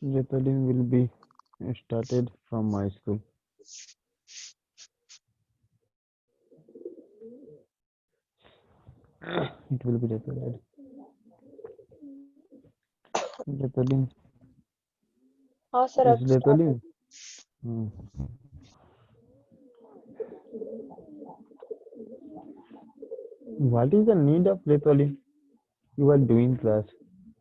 Retailing will be started from my school. It will be retailing. Retailing हाँ sir is अब start हो retailing. Hmm. What is the need of retailing? You are doing class.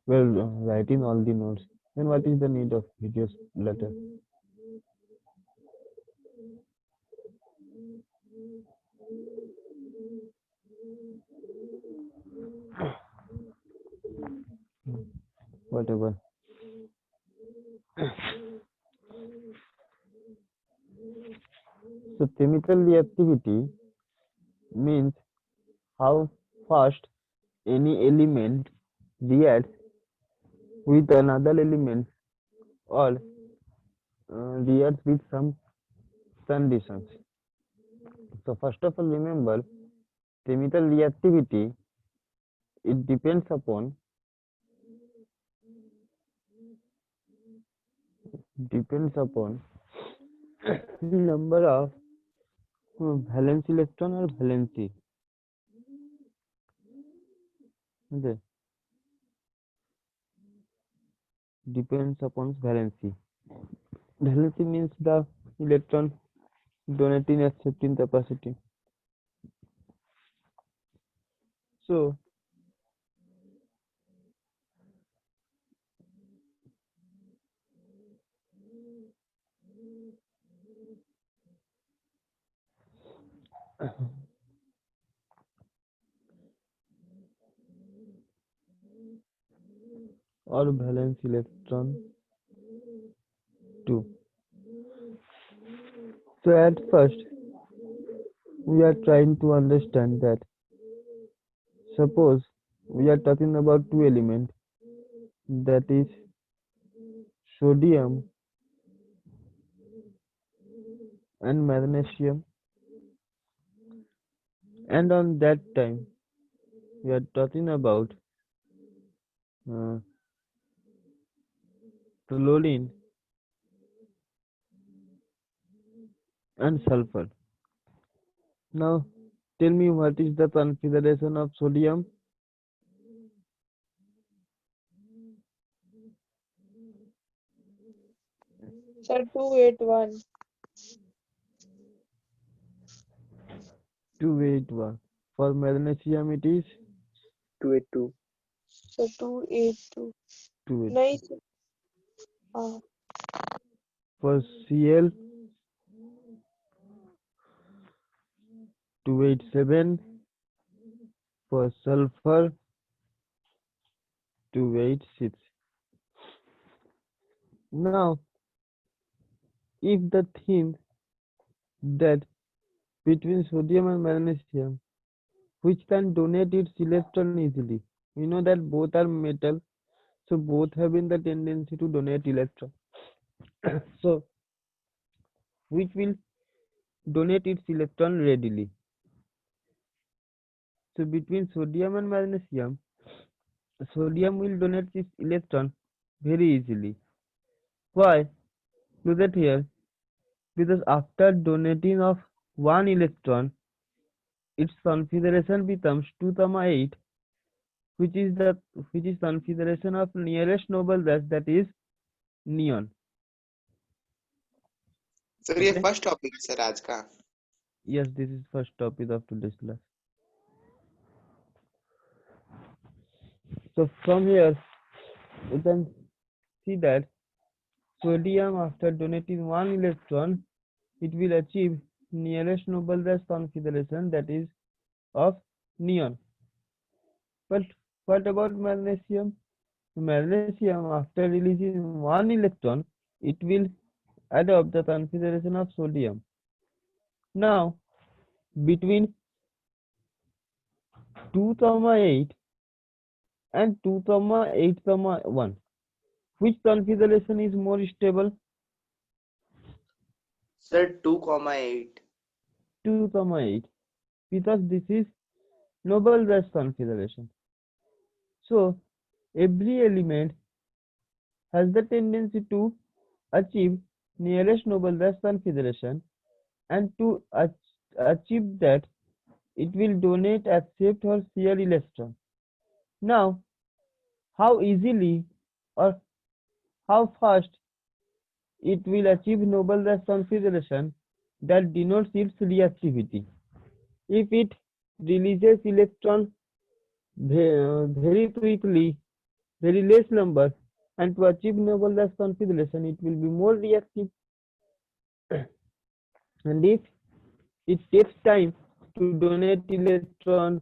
Well, writing all the notes. Then what is the need of videos later? Whatever. So chemical reactivity means how fast any element reacts with another element or reacts with some conditions. So first of all, remember chemical reactivity. It depends upon number of valence electron or valency. Okay, depends upon valency. Valency means the electron donating accepting capacity. So or valence electron 2. So at first we are trying to understand that suppose we are talking about two elements, that is sodium and magnesium, and on that time we are talking about uh, chlorine and sulfur. Now tell me what is the configuration of sodium? Sir 281 281. For magnesium it is 282. Sir 282 280. नहीं sir हाँ For Cl 287. For sulfur 286. Now if the thing that between sodium and magnesium which can donate its electron easily, we know that both are metal, so both having the tendency to donate electron. So which will donate its electron readily? So between sodium and magnesium, sodium will donate its electron very easily. Why? Look at here. Because after donating of one electron, its configuration becomes 2,8, which is configuration of nearest noble gas, that is neon. Sir ये Okay. First topic है sir आज का. Yes, this is first topic of today's class. So from here you can see that sodium after donating one electron, it will achieve nearest noble gas configuration, that is of neon. But what about magnesium? Magnesium after releasing one electron, it will adopt the configuration of sodium. Now between 2,8 and 2,8,1, which configuration is more stable? Sir 2,8. 2,8, because this is noble gas configuration. So every element has the tendency to achieve nearest noble gas configuration, and to achieve that it will donate, accept or share electron. Now, how easily or how fast it will achieve noble gas configuration, that denotes its reactivity. If it releases electron very quickly, very less number, and to achieve noble gas configuration, it will be more reactive. And if it takes time to donate electron,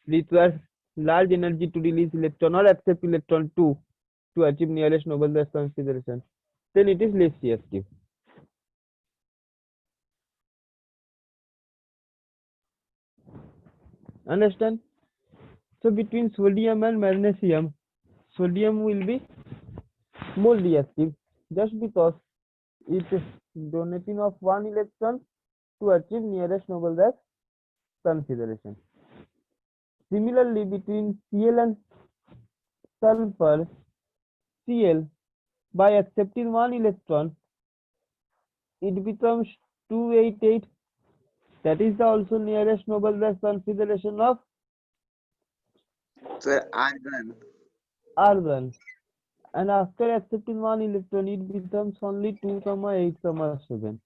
requires large energy to release electron or accept electron to achieve nearest noble gas configuration, then it is less reactive. Understand? So between sodium and magnesium, sodium will be more reactive just because it is donating of one electron to achieve nearest noble gas configuration. Similarly, between Cl and sulfur, Cl, by accepting one electron, it becomes 288. That is the also nearest noble gas configuration of Sir, argon. argon. And after accepting one electron, it becomes only 2, 8, 7.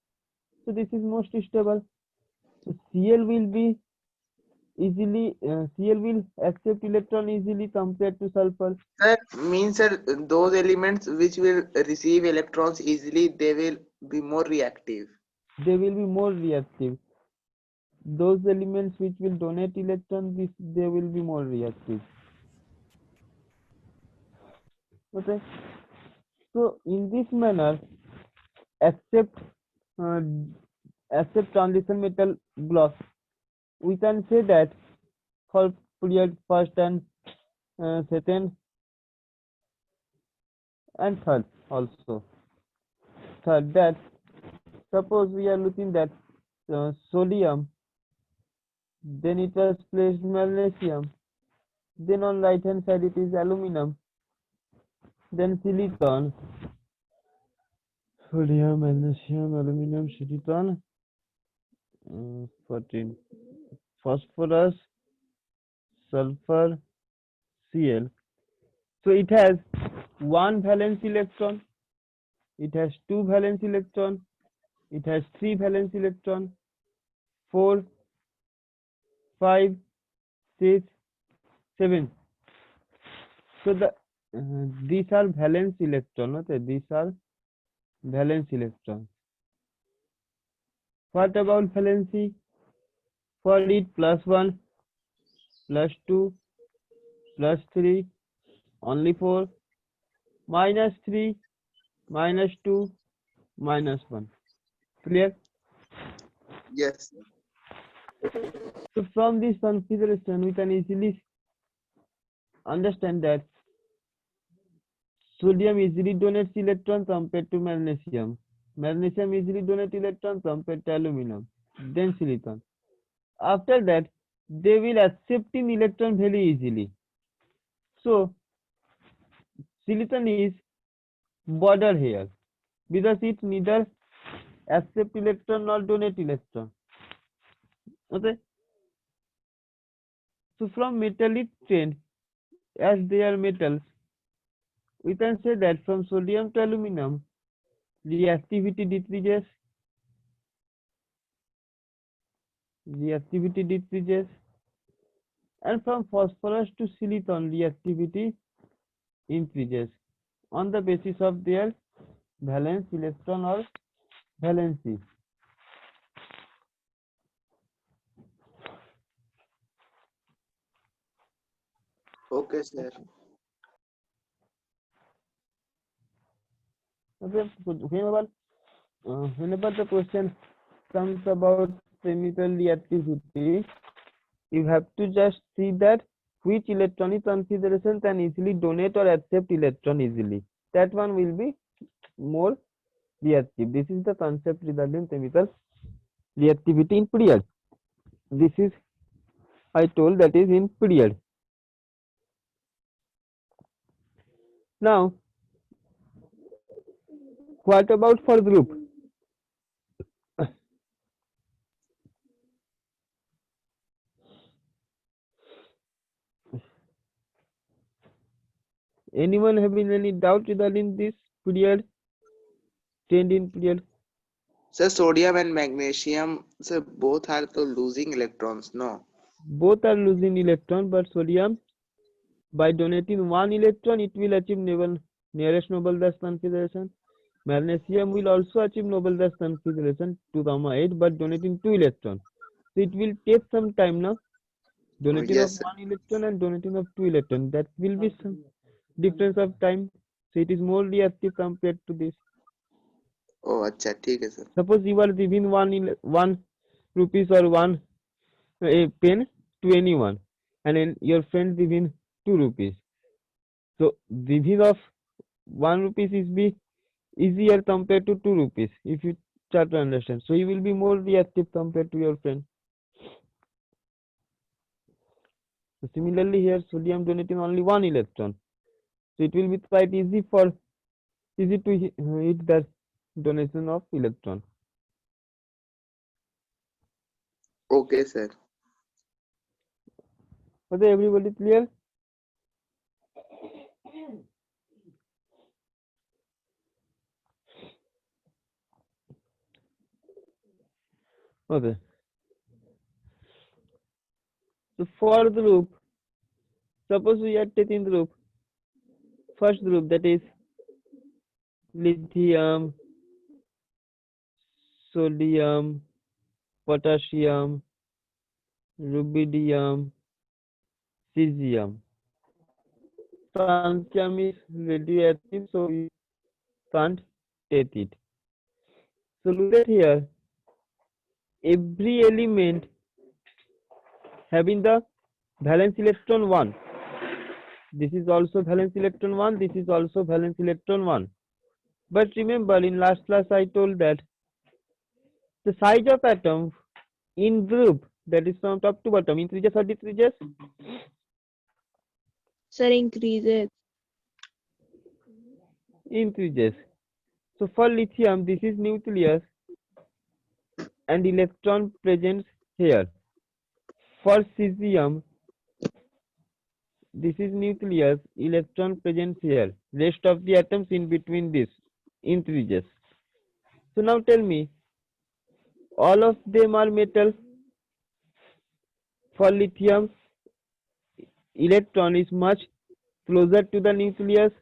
So this is most stable. So Cl will be easily, Cl will accept electron easily compared to sulfur. Sir, means sir, those elements which will receive electrons easily, they will be more reactive. They will be more reactive. Those elements which will donate electrons, they will be more reactive. Okay. So in this manner, accept uh, accept transition metal block, we can say that for period first and second and third also. Third, that suppose we are looking at sodium, then it was placed magnesium, then on right hand side it is aluminum, then silicon, sodium, magnesium, aluminum, silicon, 14, phosphorus, sulfur, Cl. So it has one valence electron, it has two valence electron, it has three valence electron, 4, 5, 6, 7. So these are valence electron. Okay, these are valence electron. What about valency? For it, +1, +2, +3, only 4, -3, -2, -1. Clear? Yes. So from this configuration, we can easily understand that sodium easily donates electron compared to magnesium. Magnesium easily donates electron compared to aluminum. Then silicon. After that, they will accepting electron very easily. So silicon is border here because it neither accept electron nor donate electron. Okay. So from metallic trend, as they are metals, we can say that from sodium to aluminum, reactivity decreases, and from phosphorus to silicon, reactivity increases on the basis of their valence electron or valency. Okay, sir. Okay, whenever the question comes about chemical reactivity, you have to just see that which electronic configuration can easily donate or accept electron easily. That one will be more reactive. This is the concept regarding chemical reactivity in period. This is, I told, that is in period. Now What about for group? Anyone having any doubt regarding this period? Change in period? Sir, sodium and magnesium, sir, both are to losing electrons, no? Both are losing electron, but sodium, by donating one electron, it will achieve nearest noble gas configuration. Magnesium will also achieve noble gas configuration 2 gamma 8, but donating 2 electrons. So it will take some time now. Donating of Yes, sir. 1 electron and donating of 2 electrons. That will be some difference of time. So it is more reactive compared to this. Oh, अच्छा, ठीक है, sir. Suppose you are giving 1 rupees or 1 a pen to anyone, and then your friend giving 2 rupees. So giving of 1 rupees is be easier compared to 2 rupees if you try to understand. So you will be more reactive compared to your friend. So similarly here sodium donating only 1 electron. So it will be quite easy to hit the donation of electron. Okay, sir. Okay, everybody clear? Okay. So for the group, suppose we are taking group, first group, that is lithium, sodium, potassium, rubidium, cesium. Francium is radioactive, so we can't take it. So look at here, every element having the valence electron 1. This is also valence electron 1, this is also valence electron 1. But remember, in last class I told that the size of atom in group, that is from top to bottom, increases or decreases? Sir, increases. Increases. So for lithium, this is nucleus and electron present here. For cesium, this is nucleus, electron present here. Rest of the atoms in between this increases. So now tell me, all of them are metal. For lithium, electron is much closer to the nucleus.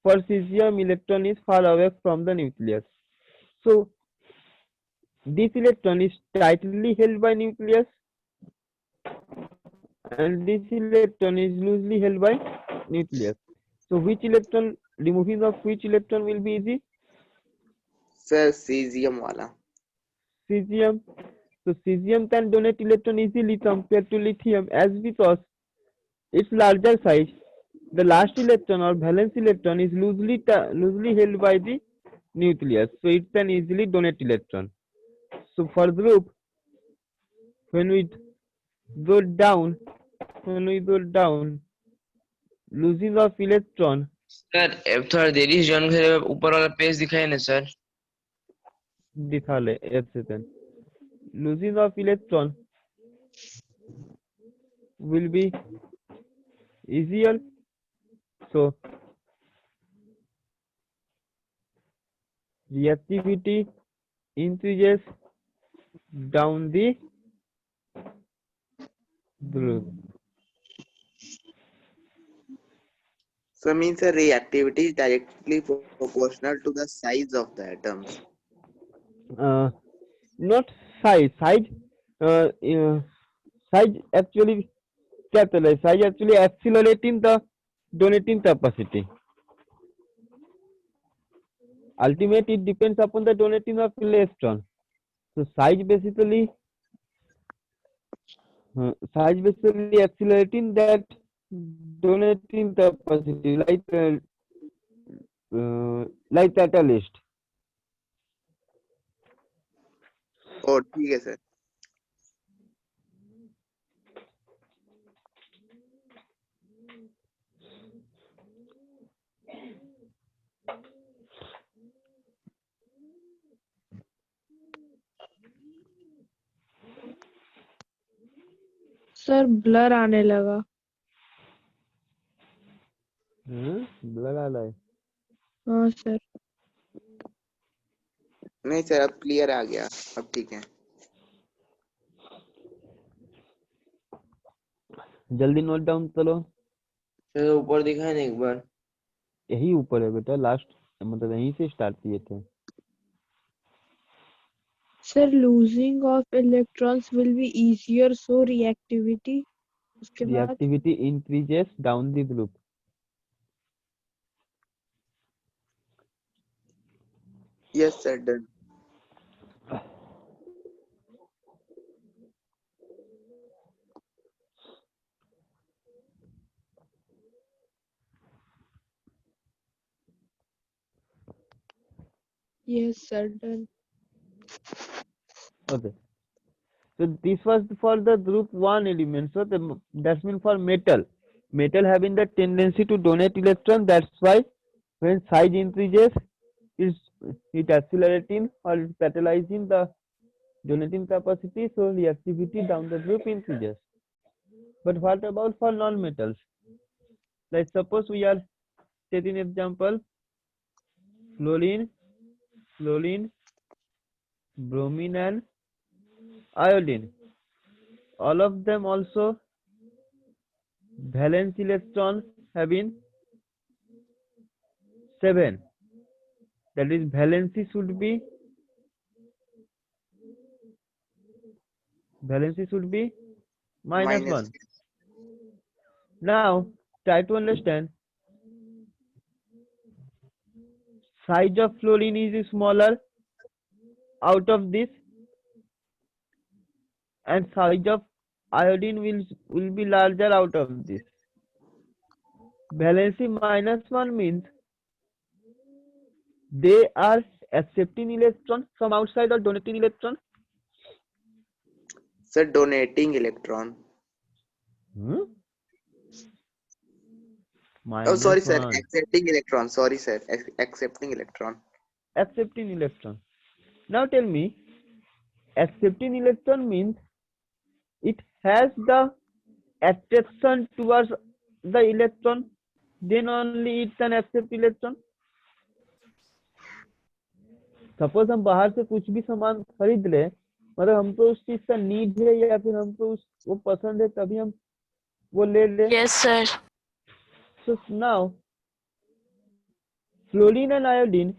For cesium, electron is far away from the nucleus. So this electron is tightly held by nucleus and this electron is loosely held by nucleus. So which electron, removing of which electron will be easy? Sir, cesium wala. Cesium. So cesium can donate electron easily compared to lithium, as because its larger size, the last electron or valence electron is loosely held by the nucleus, so it can easily donate electron. So for group, when we go down, losing of electron, sir अब थोड़ा देरी से join करे ऊपर वाला page दिखाए ना sir दिखा ले एक second, losing of electron will be easier. So reactivity increases down the group. So means the reactivity is directly proportional to the size of the atoms. Not size. Size actually capitalized. Size actually accelerating the donating capacity. Ultimately, it depends upon the donating of electron. So size basically accelerating that donating capacity, like catalyst. Oh, ठीक है, sir. Sir blur आने लगा। Blur आ रहा है। हाँ sir. नहीं sir, अब clear आ गया, अब ठीक है। जल्दी नोट डाउन करो। सर ऊपर दिखाए ना एक बार। यही ऊपर है बेटा, लास्ट मतलब यहीं से स्टार्ट किए थे। Sir losing of electrons will be easier, so reactivity. उसके बाद Reactivity increases down the group. Yes sir, done. Yes sir done. Okay. So this was for the group 1 element. So that's mean for metal. Metal having the tendency to donate electron. That's why when size increases, it accelerating or catalyzing the donating capacity. So reactivity down the group increases. But what about for non-metals? Like suppose we are taking example fluorine, bromine and iodine. All of them also valence electron having 7. That is valency should be minus minus 1. Now try to understand, size of fluorine is smaller out of this and size of iodine will be larger out of this. Valency minus 1 means they are accepting electron from outside or donating electron. Sir, donating electron. Hmm? Oh, sorry Minus sir, 1. accepting electron. Sorry sir, accepting electron. Accepting electron. Now tell me, accepting electron means it has the attraction towards the electron, then only it can accept electron. Suppose हम बाहर से कुछ भी सामान खरीद ले, मतलब हमको उस चीज का नीड है या फिर हमको वो पसंद है, तभी हम वो ले ले। Yes sir. So now fluorine and iodine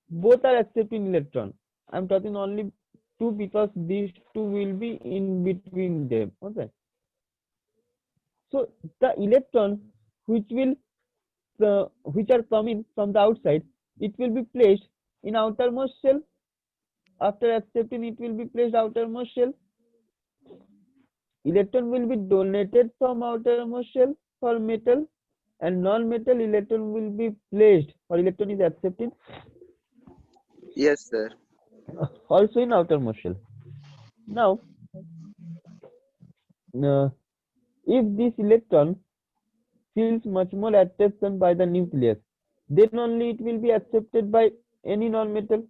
both are accepting electron. I'm talking only two because these two will be in between them. Okay. So the electron which are coming from the outside, it will be placed in outermost shell. After accepting, it will be placed outermost shell. Electron will be donated from outermost shell for metal, and non-metal electron will be placed, or electron is accepted Yes sir. also in outermost shell. Now, if this electron feels much more attraction by the nucleus, then only it will be accepted by any non-metal.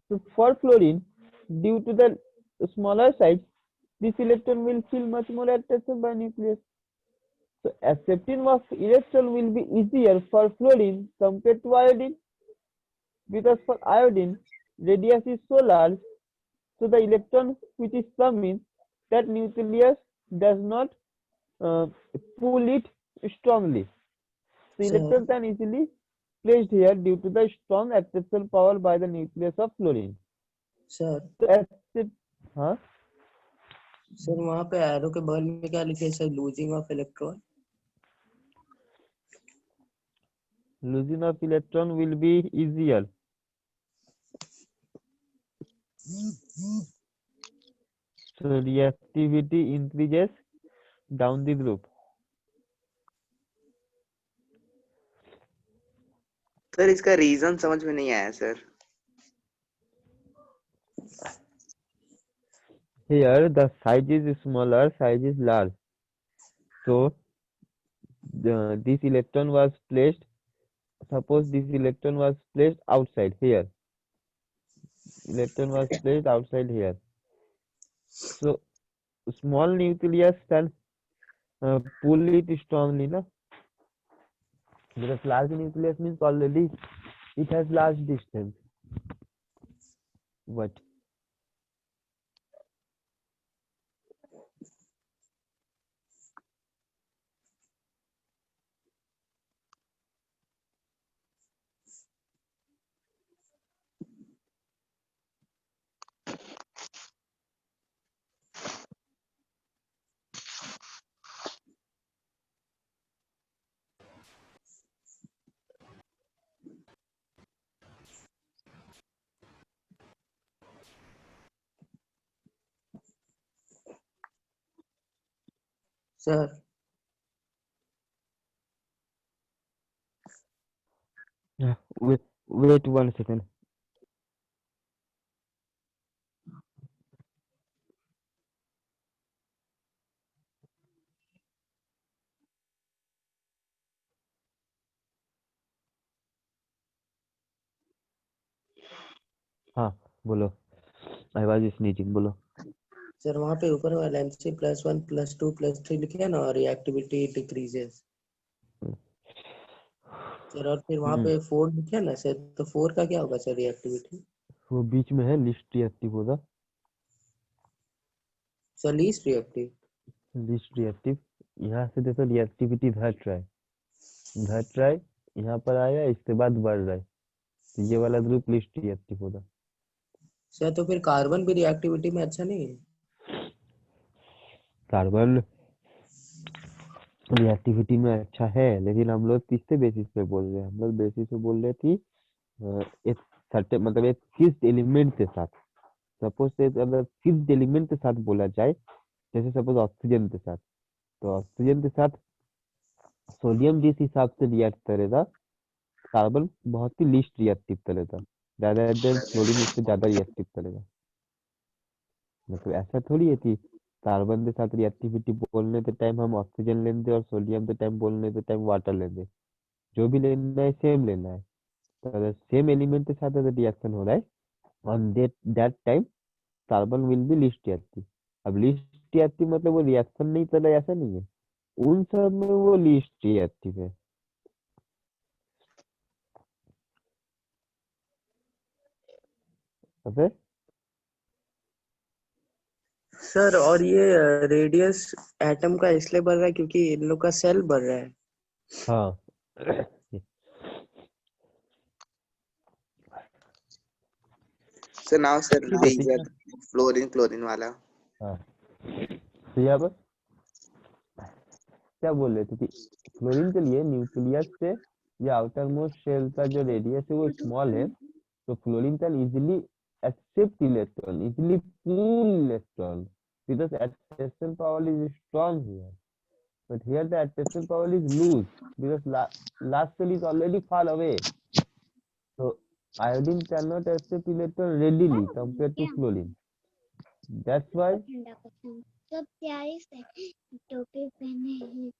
So for fluorine, due to the smaller size, this electron will feel much more attraction by nucleus. So accepting of electron will be easier for fluorine compared to iodine, because for iodine radius is so large, so the electron which is coming, that nucleus does not pull it strongly. The Sir, electron can easily placed here due to the strong attractive power by the nucleus of fluorine. sir, So accept, हाँ, sir वहाँ पे arrow के बगल में क्या लिखे है sir? Losing of electron. losing of electron will be easier. So reactivity increases down the group. Sir इसका रीजन समझ में नहीं आया sir. Here the size is smaller, size is large. So this electron was placed. Suppose this electron was placed outside here. Electron was placed outside here. So small nucleus can pull it strongly, na? Because large nucleus means already it has large distance. But sir wait 1 second. हाँ बोलो, I was sneezing, बोलो। Sir वहाँ पे ऊपर वाला MC+1 +2 +3 लिखे है ना, और रिएक्टिविटी डिक्रीजेस सर, और फिर वहाँ पे 4 लिखे है ना सर, तो 4 का क्या होगा सर रिएक्टिविटी? वो बीच में है लिस्ट रिएक्टिव होगा, sir least reactive. Least reactive. यहाँ से देखो रिएक्टिविटी घट रहा है, यहाँ पर आया, इसके बाद बढ़ रहा है, तो ये वाला ग्रुप लिस्ट रिएक्टिव होगा। सर तो फिर कार्बन भी रिएक्टिविटी में अच्छा नहीं है? कार्बन रिएक्टिविटी में अच्छा है, लेकिन हम लोग किसके बेसिस पे बोल रहे हैं? हम लोग बेसिस पे बोल रहे थे एक सर्टेन, मतलब एक फिक्स्ड एलिमेंट के साथ। सपोज से अगर फिक्स्ड एलिमेंट के साथ बोला जाए, जैसे सपोज ऑक्सीजन के साथ, तो ऑक्सीजन के साथ सोडियम जिस हिसाब से रिएक्ट करेगा, कार्बन बहुत ही लीस्ट रिएक्टिव करेगा, ज्यादा देन फ्लोरीन उससे ज्यादा रिएक्टिव करेगा। मतलब ऐसा थोड़ी है कि कार्बन के साथ रिएक्टिविटी बोलने के टाइम हम ऑक्सीजन लेंगे और सोडियम के टाइम बोलने के टाइम वाटर लेंगे। जो भी लेना है सेम लेना है। तो अगर सेम एलिमेंट के साथ अगर रिएक्शन हो रहा है, on that time carbon will be least reactive. अब लीस्ट रिएक्टिव मतलब वो रिएक्शन नहीं कर रहा है, ऐसा नहीं है, उन सब में वो लीस्ट रिएक्टिव है। ओके। सर और ये रेडियस एटम का इसलिए बढ़ रहा है क्योंकि इन लोग का सेल बढ़ रहा है। हाँ So now sir ठीक है, वही ठीक है। फ्लोरीन वाला। हाँ, तो यहाँ पर क्या बोल रहे थे कि फ्लोरीन के लिए न्यूक्लियस से या आउटर मोस्ट शेल का जो रेडियस है वो स्मॉल है, तो fluorine can easily accept electron, easily pull electron, because attraction power is strong here. But here the attraction power is loose because last cell is already far away. So iodine cannot accept electron readily compared to fluorine. That's why सब प्यारे से टोपी पहने हैं,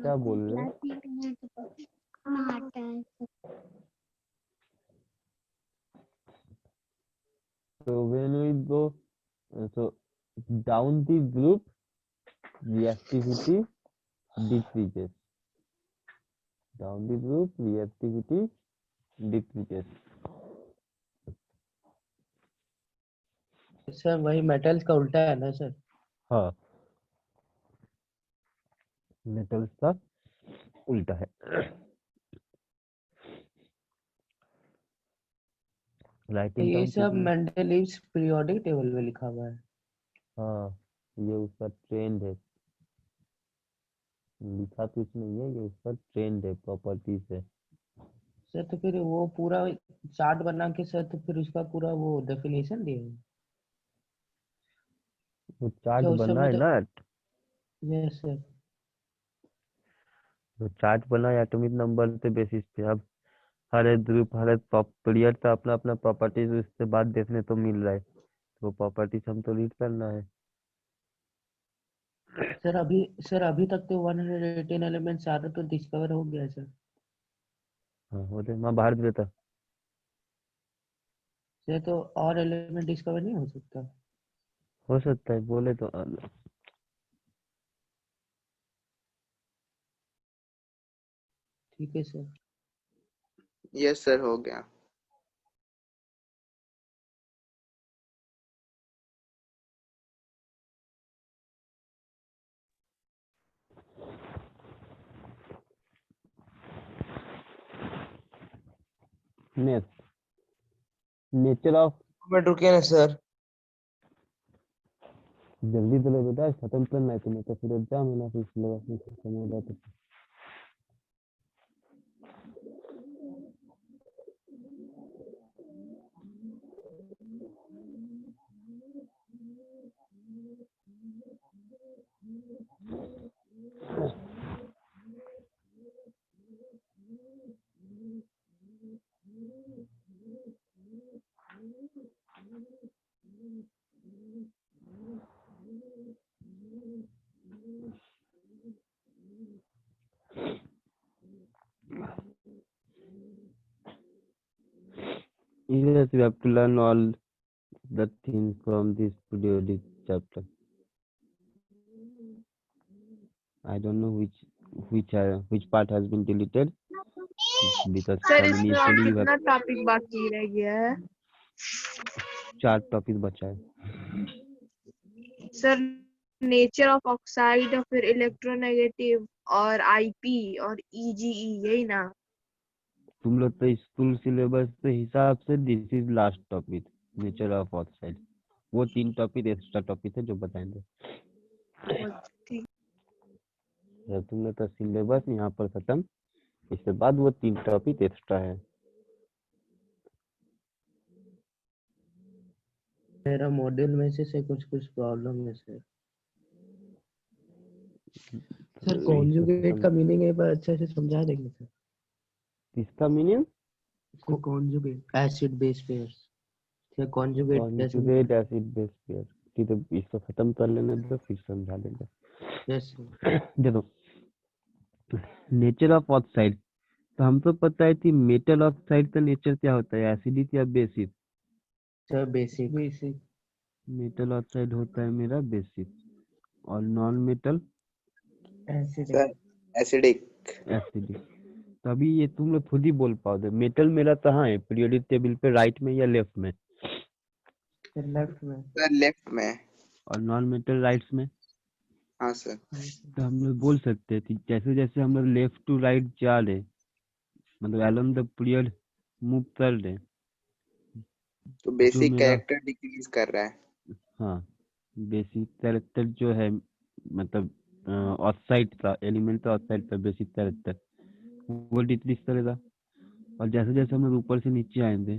क्या बोल रहे हैं? क्लास में टमाटर। So when we go so down the group, reactivity decreases. Down the group, reactivity decreases. Sir वही मेटल्स का उल्टा है ना सर? हाँ, मेटल्स का उल्टा है। तो राइटिंग ये डाउन सब मेंडलीव्स पीरियोडिक टेबल में लिखा हुआ है। हाँ, ये उसका ट्रेंड है, लिखा कुछ नहीं है, ये उसका ट्रेंड है, प्रॉपर्टीज है। सर तो फिर वो पूरा चार्ट बना के सर, तो फिर उसका पूरा वो डेफिनेशन दिए हैं। वो चार्ट क्या उस बना समय है तो ना, यस सर। वो चार्ट बना है एटॉमिक नंबर के बेसिस पे। अब हर एक ग्रुप, हर एक पीरियड का अपना अपना प्रॉपर्टीज उसके बाद देखने तो मिल रहा है, तो वो प्रॉपर्टीज हम तो रीड करना है। सर अभी तक तो 118 एलिमेंट सारा तो डिस्कवर हो गया है सर। हाँ, वो तो मैं बाहर देता। सर तो और एलिमेंट डिस्कवर नहीं हो सकता? हो सकता है बोले तो ठीक है सर। यस सर, हो गया। नेक्स्ट नेचर ऑफ मिनट रुकिए ना सर। जल्दी चलो बेटा, खत्म करना है तुम्हें तो फिर एग्जाम होना, फिर सिलेबस में खत्म हो जाता है। Yes, we have to learn all the things from this periodic chapter. I don't know which part has been deleted because sir from इसमें और initially you have कितना टॉपिक बाकी रह गया है? 4 टॉपिक बचा है। सर नेचर ऑफ ऑक्साइड और फिर इलेक्ट्रोनेगेटिव और आईपी और ईजीई, यही ना? तुम लोग तो स्कूल सिलेबस के हिसाब से this is last topic, nature of oxide. वो 3 टॉपिक एक्स्ट्रा टॉपिक है जो बताएंगे। ठीक। तुमने तो सिलेबस यहाँ पर खत्म, इसके बाद वो 3 टॉपिक एक्स्ट्रा है। मेरा मॉड्यूल में से कुछ प्रॉब्लम है सर। सर इसको कॉन्जुगेट खत्म। का मीनिंग एक बार अच्छे से समझा देंगे सर? इसका meaning conjugate acid base pairs, या कॉन्जुगेट कैसे? कॉन्जुगेट एसिड बेस पेयर की, तो इसको खत्म कर लेने दो फिर समझा देंगे। यस देखो नेचर ऑफ ऑक्साइड, तो हमको पता है कि मेटल ऑक्साइड का नेचर क्या होता है, एसिडिक या basic. Sir. Basic metal oxide होता है मेरा बेसिक, और non metal sir acidic. Acidic. तो अभी ये तुम लोग खुद ही बोल पाओगे, मेटल मेरा कहाँ है पीरियोडिक टेबल पे, राइट में या लेफ्ट में? लेफ्ट में। सर लेफ्ट में। और नॉन मेटल राइट में। हाँ सर। तो हम लोग बोल सकते हैं कि जैसे जैसे हम लोग लेफ्ट टू राइट जा रहे, मतलब अलोंग द पीरियड मूव कर रहे, तो जो बेसिक मेरा कैरेक्टर डिक्रीज कर रहा है। हाँ बेसिक कैरेक्टर जो है, मतलब ऑक्साइड का एलिमेंट का, ऑक्साइड का बेसिक कैरेक्टर वो डिक्रीज करेगा। और जैसे जैसे हम लोग ऊपर से नीचे आएंगे,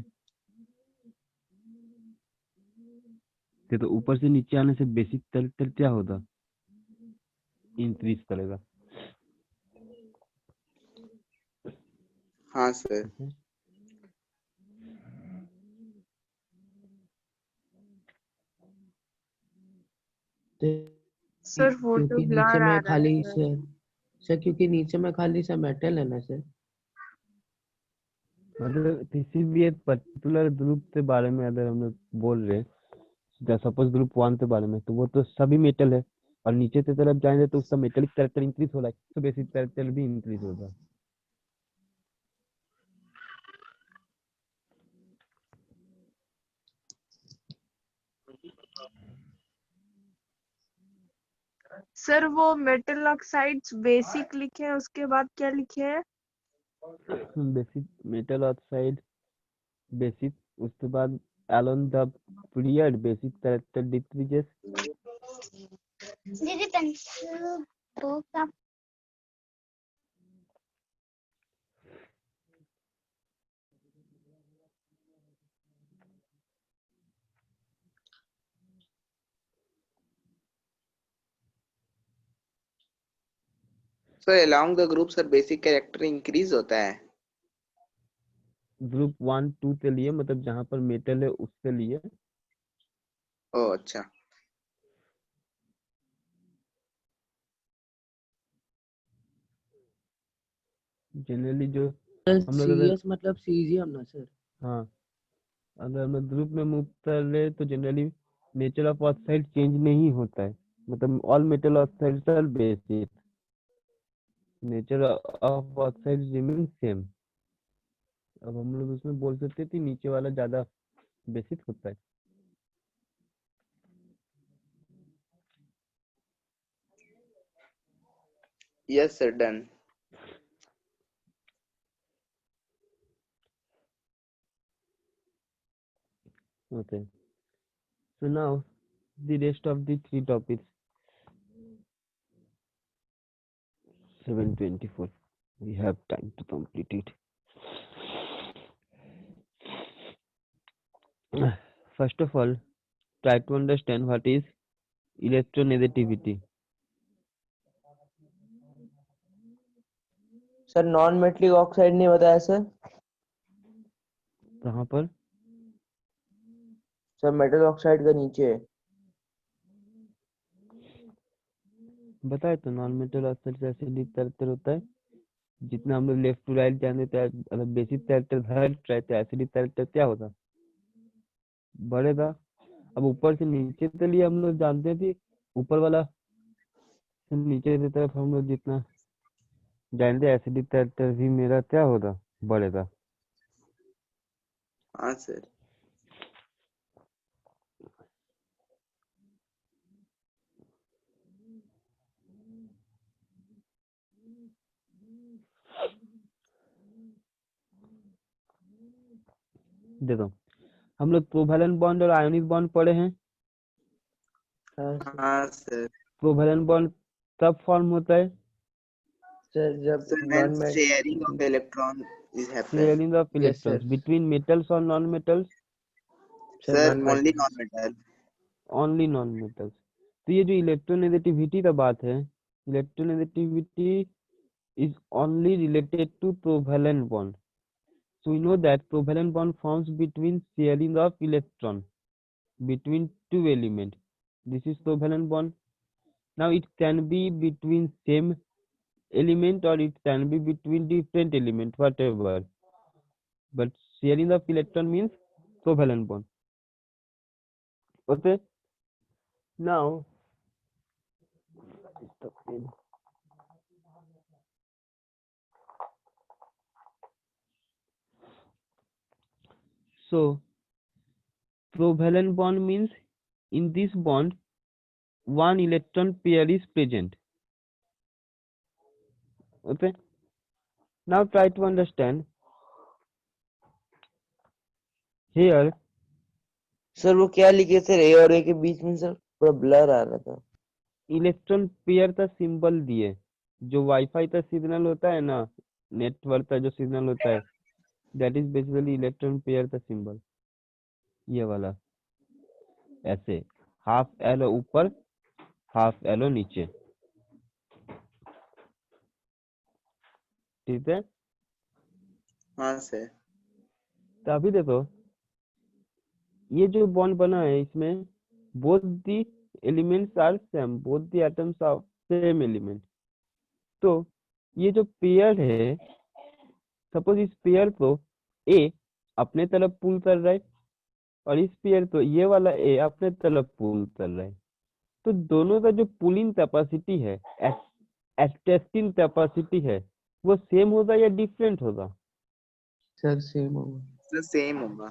तो ऊपर से नीचे आने से बेसिक कैरेक्टर क्या होगा, इंक्रीज करेगा। हाँ सर। ठीक है? सर फोटो क्योंकि नीचे ब्लर आ में रहा है खाली सर। सर क्योंकि नीचे में खाली सा मेटल है ना सर। मतलब किसी भी एक पर्टिकुलर ग्रुप के बारे में अगर हम लोग बोल रहे हैं, सपोज ग्रुप 1 के बारे में, तो वो तो सभी मेटल है, और नीचे की तरफ जाएंगे तो उसका मेटेलिक कैरेक्टर इंक्रीज हो रहा है, तो बेसिक कैरेक्टर भी इंक्रीज होगा। सर वो मेटल ऑक्साइड्स बेसिक लिखे हैं, उसके बाद क्या लिखे हैं? बेसिक मेटल ऑक्साइड बेसिक, उसके बाद along the period basic character decreases। दीदी पेंसिल बुक का sir along the group sir basic character increase होता है। ग्रुप 1 2 के लिए, मतलब जहाँ पर मेटल है उसके लिए। ओ अच्छा। जनरली जो हम लोग अगर सीएस मतलब सीजियम ना सर? हाँ, अगर हम लोग ग्रुप में मूव कर रहे तो generally nature of oxide change नहीं होता है, मतलब all metal oxides are basic, nature of oxide remain same. अब हम लोग उसमें बोल सकते थे नीचे वाला ज्यादा बेसिक होता है। Yes, sir. Done. Okay, so now the rest of the three topics. 7:24, we have time to complete it. First of all, try to understand what is electronegativity. Sir non metallic oxide नहीं बताया sir. कहाँ पर? Sir metal oxide का नीचे है। बताए तो, non metal oxide से एसिडिक कैरेक्टर होता है। जितना हम लोग लेफ्ट टू राइट जानते थे, अगर बेसिक कैरेक्टर राइट रहे तो एसिडिक कैरेक्टर क्या होता? बढ़ेगा। अब ऊपर से नीचे के लिए हम लोग जानते थे, ऊपर वाला से नीचे की तरफ हम लोग जितना जानते एसिडिक कैरेक्टर भी मेरा क्या होगा? बढ़ेगा। हाँ सर। देखो, हम लोग कोवैलेंट बॉन्ड और आयनिक बॉन्ड पढ़े हैं। हाँ सर। कोवैलेंट बॉन्ड कब फॉर्म होता है? सर जब So when non sharing of electron is happen. Sharing of Yes, electrons sir. Between metals और non metals. Sir Sir, non only metal. non-metal. Only non metals. तो ये जो electronegativity का बात है, electronegativity is only related to covalent bond. So we know that covalent bond forms between sharing of electron between two elements. This is covalent bond. Now it can be between same element or it can be between different element, whatever. But sharing of electron means covalent bond. Okay. Now so covalent bond means in this bond one electron pair is present. Okay. Now try to understand here. Sir वो क्या लिखे sir, ए और ए के बीच में sir पूरा blur आ रहा था। इलेक्ट्रॉन पेयर का सिंबल दिए, जो वाईफाई का सिग्नल होता है ना, नेटवर्क का जो सिग्नल होता है, that is basically electron pair का सिंबल। ये वाला ऐसे हाफ एलो ऊपर हाफ एलो नीचे, ठीक है। हाँ सर। तो अभी देखो, ये जो बॉन्ड बना है इसमें both the elements are same, both the atoms of same element. तो ये जो पेयर है, सपोज इस पेयर को ए अपने तरफ पुल कर रहा है और इस पेयर को ये वाला ए अपने तरफ पुल कर रहा है, तो दोनों का जो पुलिंग कैपेसिटी है, अट्रैक्टिंग कैपेसिटी है, वो सेम होगा या डिफरेंट होगा? सर सेम होगा। सर सेम होगा।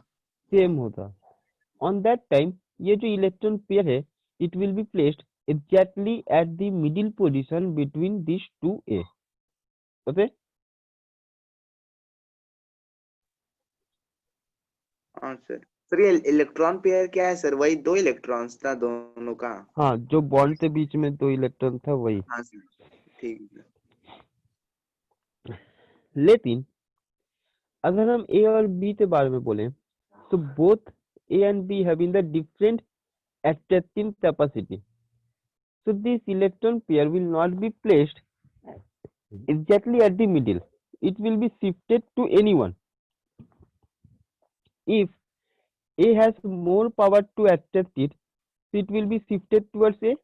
सेम होगा। ऑन दैट टाइम ये जो इलेक्ट्रॉन पेयर है, it will be placed exactly at the middle position between this two ए। ओके। हाँ सर। सर ये इलेक्ट्रॉन पेयर क्या है सर? वही दो इलेक्ट्रॉन्स था दोनों का। हाँ, जो बॉन्ड के बीच में दो इलेक्ट्रॉन था वही। हाँ सर। ठीक है। लेकिन अगर हम ए और बी के बारे में बोलें, तो both A and be having the different attracting capacity. So this electron pair will not be placed exactly at the middle. It will be shifted to anyone. If A has more power to attract it, it will be shifted towards A.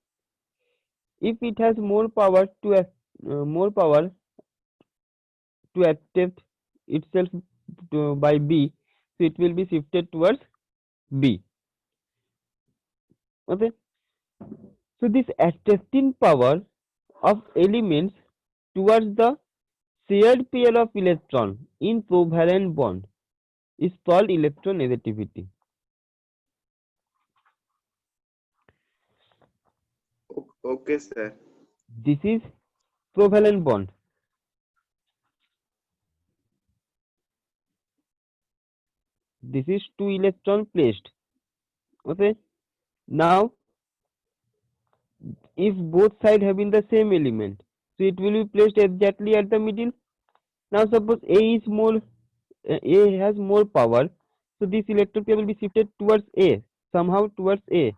If it has more power to attract itself by B, so it will be shifted towards B. Okay. So this attracting power of elements towards the shared pair of electron in covalent bond is called electronegativity. Okay, sir. This is covalent bond. This is two electron placed. Okay. Now, if both sides having the same element, so it will be placed exactly at the middle. Now, suppose A has more power, so this electron pair will be shifted towards A, somehow towards A.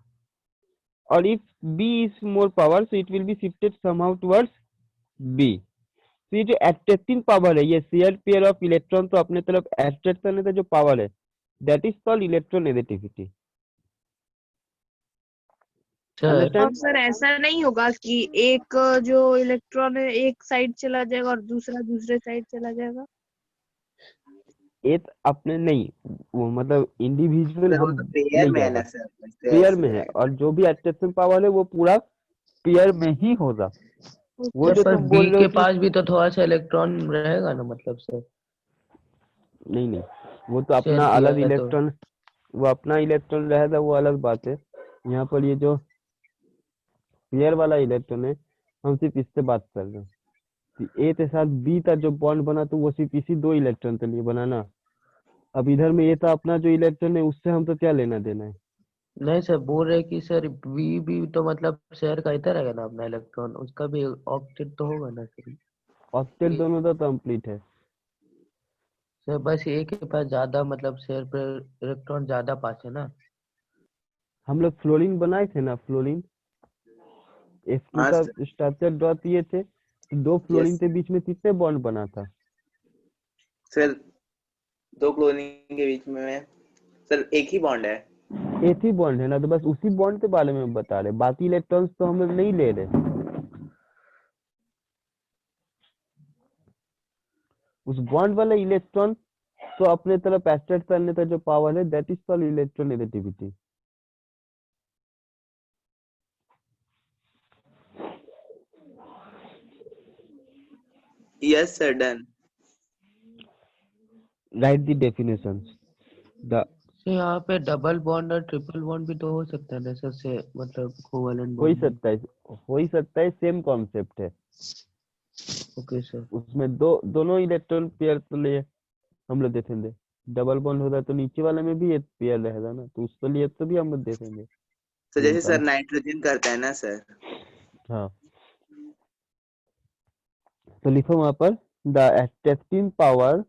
Or if B is more power, so it will be shifted somehow towards B. तो ये जो attracting power है, ये share pair of electron तो अपने तरफ attract करने का जो पावर है, that is called electronegativity. Sir और अंडरस्टैंड? सर ऐसा नहीं होगा कि एक जो इलेक्ट्रॉन है एक साइड चला जाएगा और दूसरा दूसरे साइड चला जाएगा? एक अपने नहीं, वो मतलब इंडिविजुअल सर वो हम तो पेयर नहीं में है कह ना सकते. सर, पेयर में है, और जो भी अट्रैक्शन पावर है वो पूरा पेयर में ही होगा. वो सर जो पर तुम बी बोल रहे के हो कि पास भी तो थोड़ा सा इलेक्ट्रॉन रहेगा ना, मतलब सर नहीं, वो तो शेयर अपना किया अलग है तो. इलेक्ट्रॉन, वो अपना इलेक्ट्रॉन रहेगा, वो अलग बात है. यहाँ पर ये जो पेयर वाला इलेक्ट्रॉन है, हम सिर्फ इससे बात कर रहे हैं कि ए के साथ बी का जो बॉन्ड बना तो वो सिर्फ इसी दो इलेक्ट्रॉन के लिए बना ना. अब इधर में ये था अपना जो इलेक्ट्रॉन है, उससे हम तो क्या लेना देना है. नहीं सर, बोल रहे कि सर बी भी तो मतलब शेयर करता रहेगा ना अपना इलेक्ट्रॉन, उसका भी ऑक्टेट तो होगा ना सर. ऑक्टेट दोनों का कंप्लीट है. सर बस एक के पास ज्यादा मतलब शेयर पर इलेक्ट्रॉन ज्यादा पास है ना. हम लोग फ्लोरीन बनाए थे ना, फ्लोरीन F2 हाँ का सर. स्ट्रक्चर ड्रॉ किए थे, तो दो फ्लोरीन यस के बीच में कितने बॉन्ड बना था. सर, दो क्लोरीन के बीच में सर एक ही बॉन्ड है. एक ही बॉन्ड है ना, तो बस उसी बॉन्ड के बारे में बता रहे, बाकी इलेक्ट्रॉन्स तो हम लोग नहीं ले रहे. उस बॉन्ड वाला इलेक्ट्रॉन तो अपने तरफ अट्रैक्ट करने का जो पावर है, that is called electronegativity. Yes sir, done. Right the definitions. The sir यहाँ पे डबल बॉन्ड और ट्रिपल बॉन्ड भी तो हो सकता है ना सर, से मतलब कोवेलेंट हो ही बॉन्ड. सकता है, सेम कॉन्सेप्ट है. Okay sir. उसमें दोनों इलेक्ट्रॉन पेयर तो लिए हम लोग देखेंगे. डबल बॉन्ड होगा तो नीचे वाले में भी एक पेयर रहेगा ना, तो उसके लिए तो भी हम लोग देखेंगे. सर जैसे उनका सर नाइट्रोजन करता है ना सर. हाँ, तो लिखो वहां पर द अट्रैक्टिंग पावर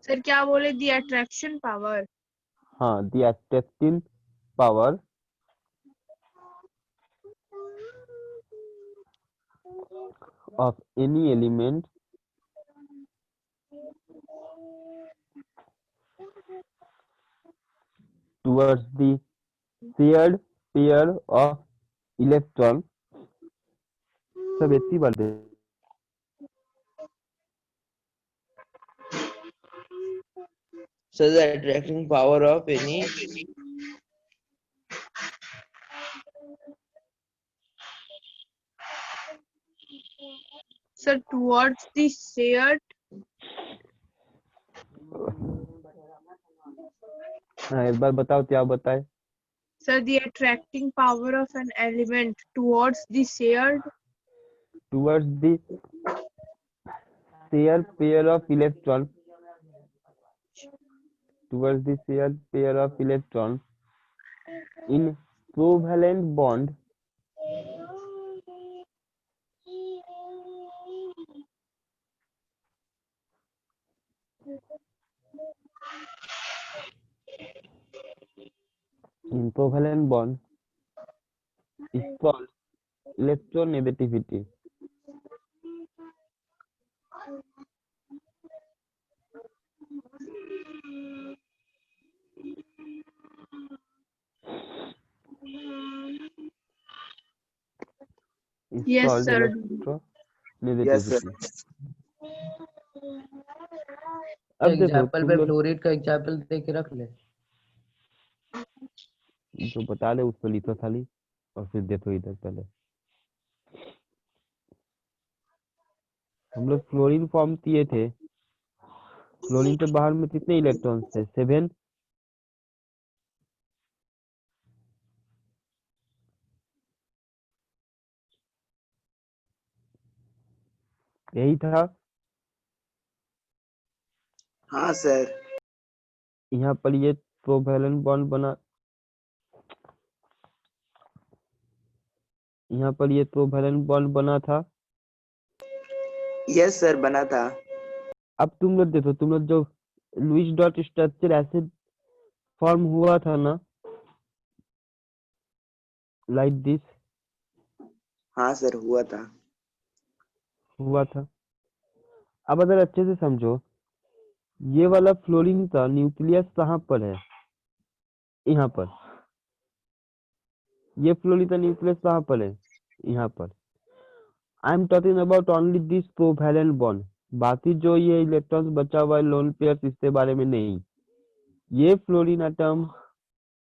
सर क्या बोले? दी अट्रैक्शन पावर. हाँ, the attracting power of any element towards the shared pair of electron. सब एक ही बात है. So the attracting power of any Sir, towards the shared. हाँ, एक बार बताओ क्या बताए. Sir, the attracting power of an element towards the shared. Towards the shared pair of electron. Towards the shared pair of electron in covalent bond is called electronegativity. Is Yes, called sir. Yes electronegativity. sir. अब देखो example तुम पे लोग फ्लोरीड का example दे के रख ले। जो बता ले उसको लिखो खाली और फिर देखो इधर पहले। हम लोग फ्लोरीन फॉर्म किए थे। फ्लोरीन के बाहर में कितने इलेक्ट्रॉन्स थे? 7। यही था। हाँ सर। यहाँ पर ये कोवैलेंट बॉन्ड बना, यहाँ पर ये कोवैलेंट बॉन्ड बना था। यस सर, बना था। अब तुम लोग देखो, तुम लोग जो लुईस डॉट स्ट्रक्चर ऐसे फॉर्म हुआ था ना, लाइक दिस हाँ सर, हुआ था। हुआ था। अब अगर अच्छे से समझो, ये वाला फ्लोरीन का न्यूक्लियस कहाँ पर है? यहाँ पर। ये फ्लोरीन का न्यूक्लियस कहाँ पर है? यहाँ पर। I am talking about only this covalent bond. बाकी जो ये इलेक्ट्रॉन्स बचा हुआ है लोन पेयर, इसके बारे में नहीं। ये फ्लोरीन एटम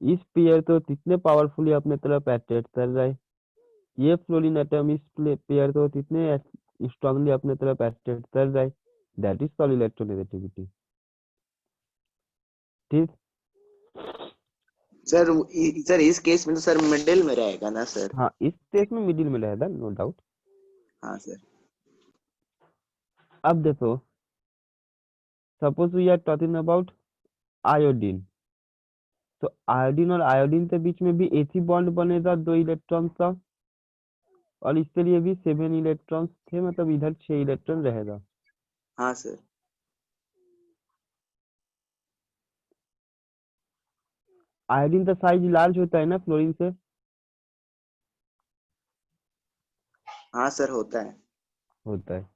इस पेयर को कितने पावरफुली अपने तरफ अट्रैक्ट कर रहा है। ये फ्लोरीन एटम इस पेयर को कितने स्ट्रांगली अपने तरफ अट्रैक्ट कर रहा है। That is called electronegativity. ठीक। सर इस केस में तो सर मिडिल में रहेगा ना सर? हाँ, इस केस में मिडिल में रहेगा, नो डाउट। हाँ सर। अब देखो, suppose we are talking about iodine. तो आयोडीन और आयोडीन के बीच में भी एक ही बॉन्ड बनेगा 2 इलेक्ट्रॉन का, और इसके लिए भी 7 इलेक्ट्रॉन्स थे, मतलब इधर 6 इलेक्ट्रॉन रहेगा। हाँ सर। आयोडीन का साइज लार्ज होता है ना फ्लोरीन से? हाँ सर, होता है। होता है।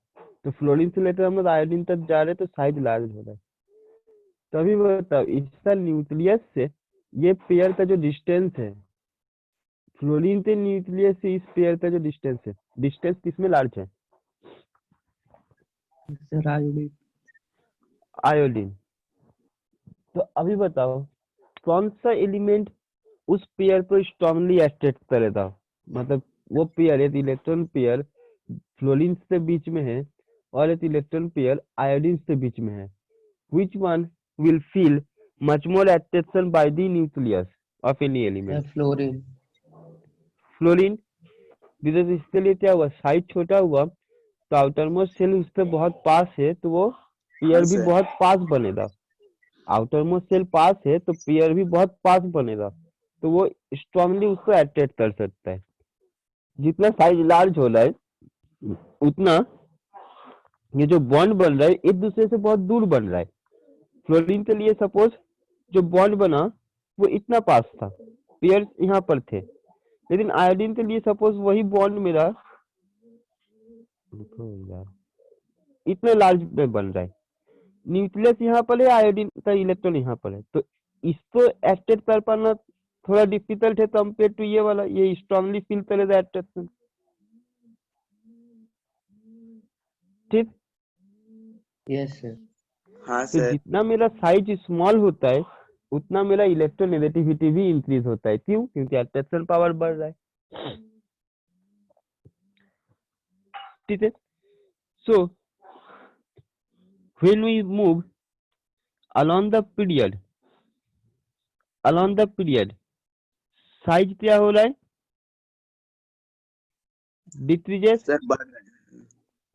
तो फ्लोरीन से लेकर हम लोग आयोडीन तक जा रहे हैं, तो साइज लार्ज हो रहा है। तभी बताओ, इसका न्यूक्लियस से ये पेयर का जो डिस्टेंस है, फ्लोरीन के न्यूक्लियस से इस पेयर का जो डिस्टेंस है, डिस्टेंस किसमें लार्ज है? Sir iodine. आयोडीन। तो अभी बताओ, कौन सा एलिमेंट उस पेयर को स्ट्रांगली अट्रैक्ट करेगा? मतलब वो पेयर, एक इलेक्ट्रॉन पेयर फ्लोरीन से बीच में है और एक इलेक्ट्रॉन पेयर आयोडीन से बीच में है। Which one will feel much more attraction by the nucleus of any element? Fluorine. Fluorine. Because इसके लिए क्या हुआ, साइज छोटा हुआ, तो आउटर मोस्ट सेल उससे बहुत पास है, तो वो हाँ पेयर भी सर। बहुत पास बनेगा। आउटर मोस्ट सेल पास है तो पेयर भी बहुत पास बनेगा, तो वो स्ट्रांगली उसको अट्रैक्ट कर सकता है। जितना साइज लार्ज हो रहा है, उतना ये जो बॉन्ड बन रहा है एक दूसरे से बहुत दूर बन रहा है। फ्लोरीन के लिए सपोज जो बॉन्ड बना वो इतना पास था, पेयर यहाँ पर थे, लेकिन आयोडीन के लिए सपोज वही बॉन्ड मेरा इतने लार्ज में बन रहा है। न्यूक्लियस यहाँ पर है, आयोडीन का इलेक्ट्रॉन यहाँ पर है, तो इसको अट्रैक्ट कर पाना थोड़ा डिफिकल्ट है कंपेयर टू ये वाला। ये स्ट्रांगली फील करेगा अट्रैक्शन। ठीक। Yes sir. हाँ तो सर। जितना मेरा साइज स्मॉल होता है, उतना मेरा इलेक्ट्रोनेगेटिविटी भी इंक्रीज होता है। क्यों? क्योंकि अट्रैक्शन पावर बढ़ रहा है। ठीक है। सो when we move along the period, size क्या हो रहा है? डिक्रीजेस। सर बढ़ रहा है।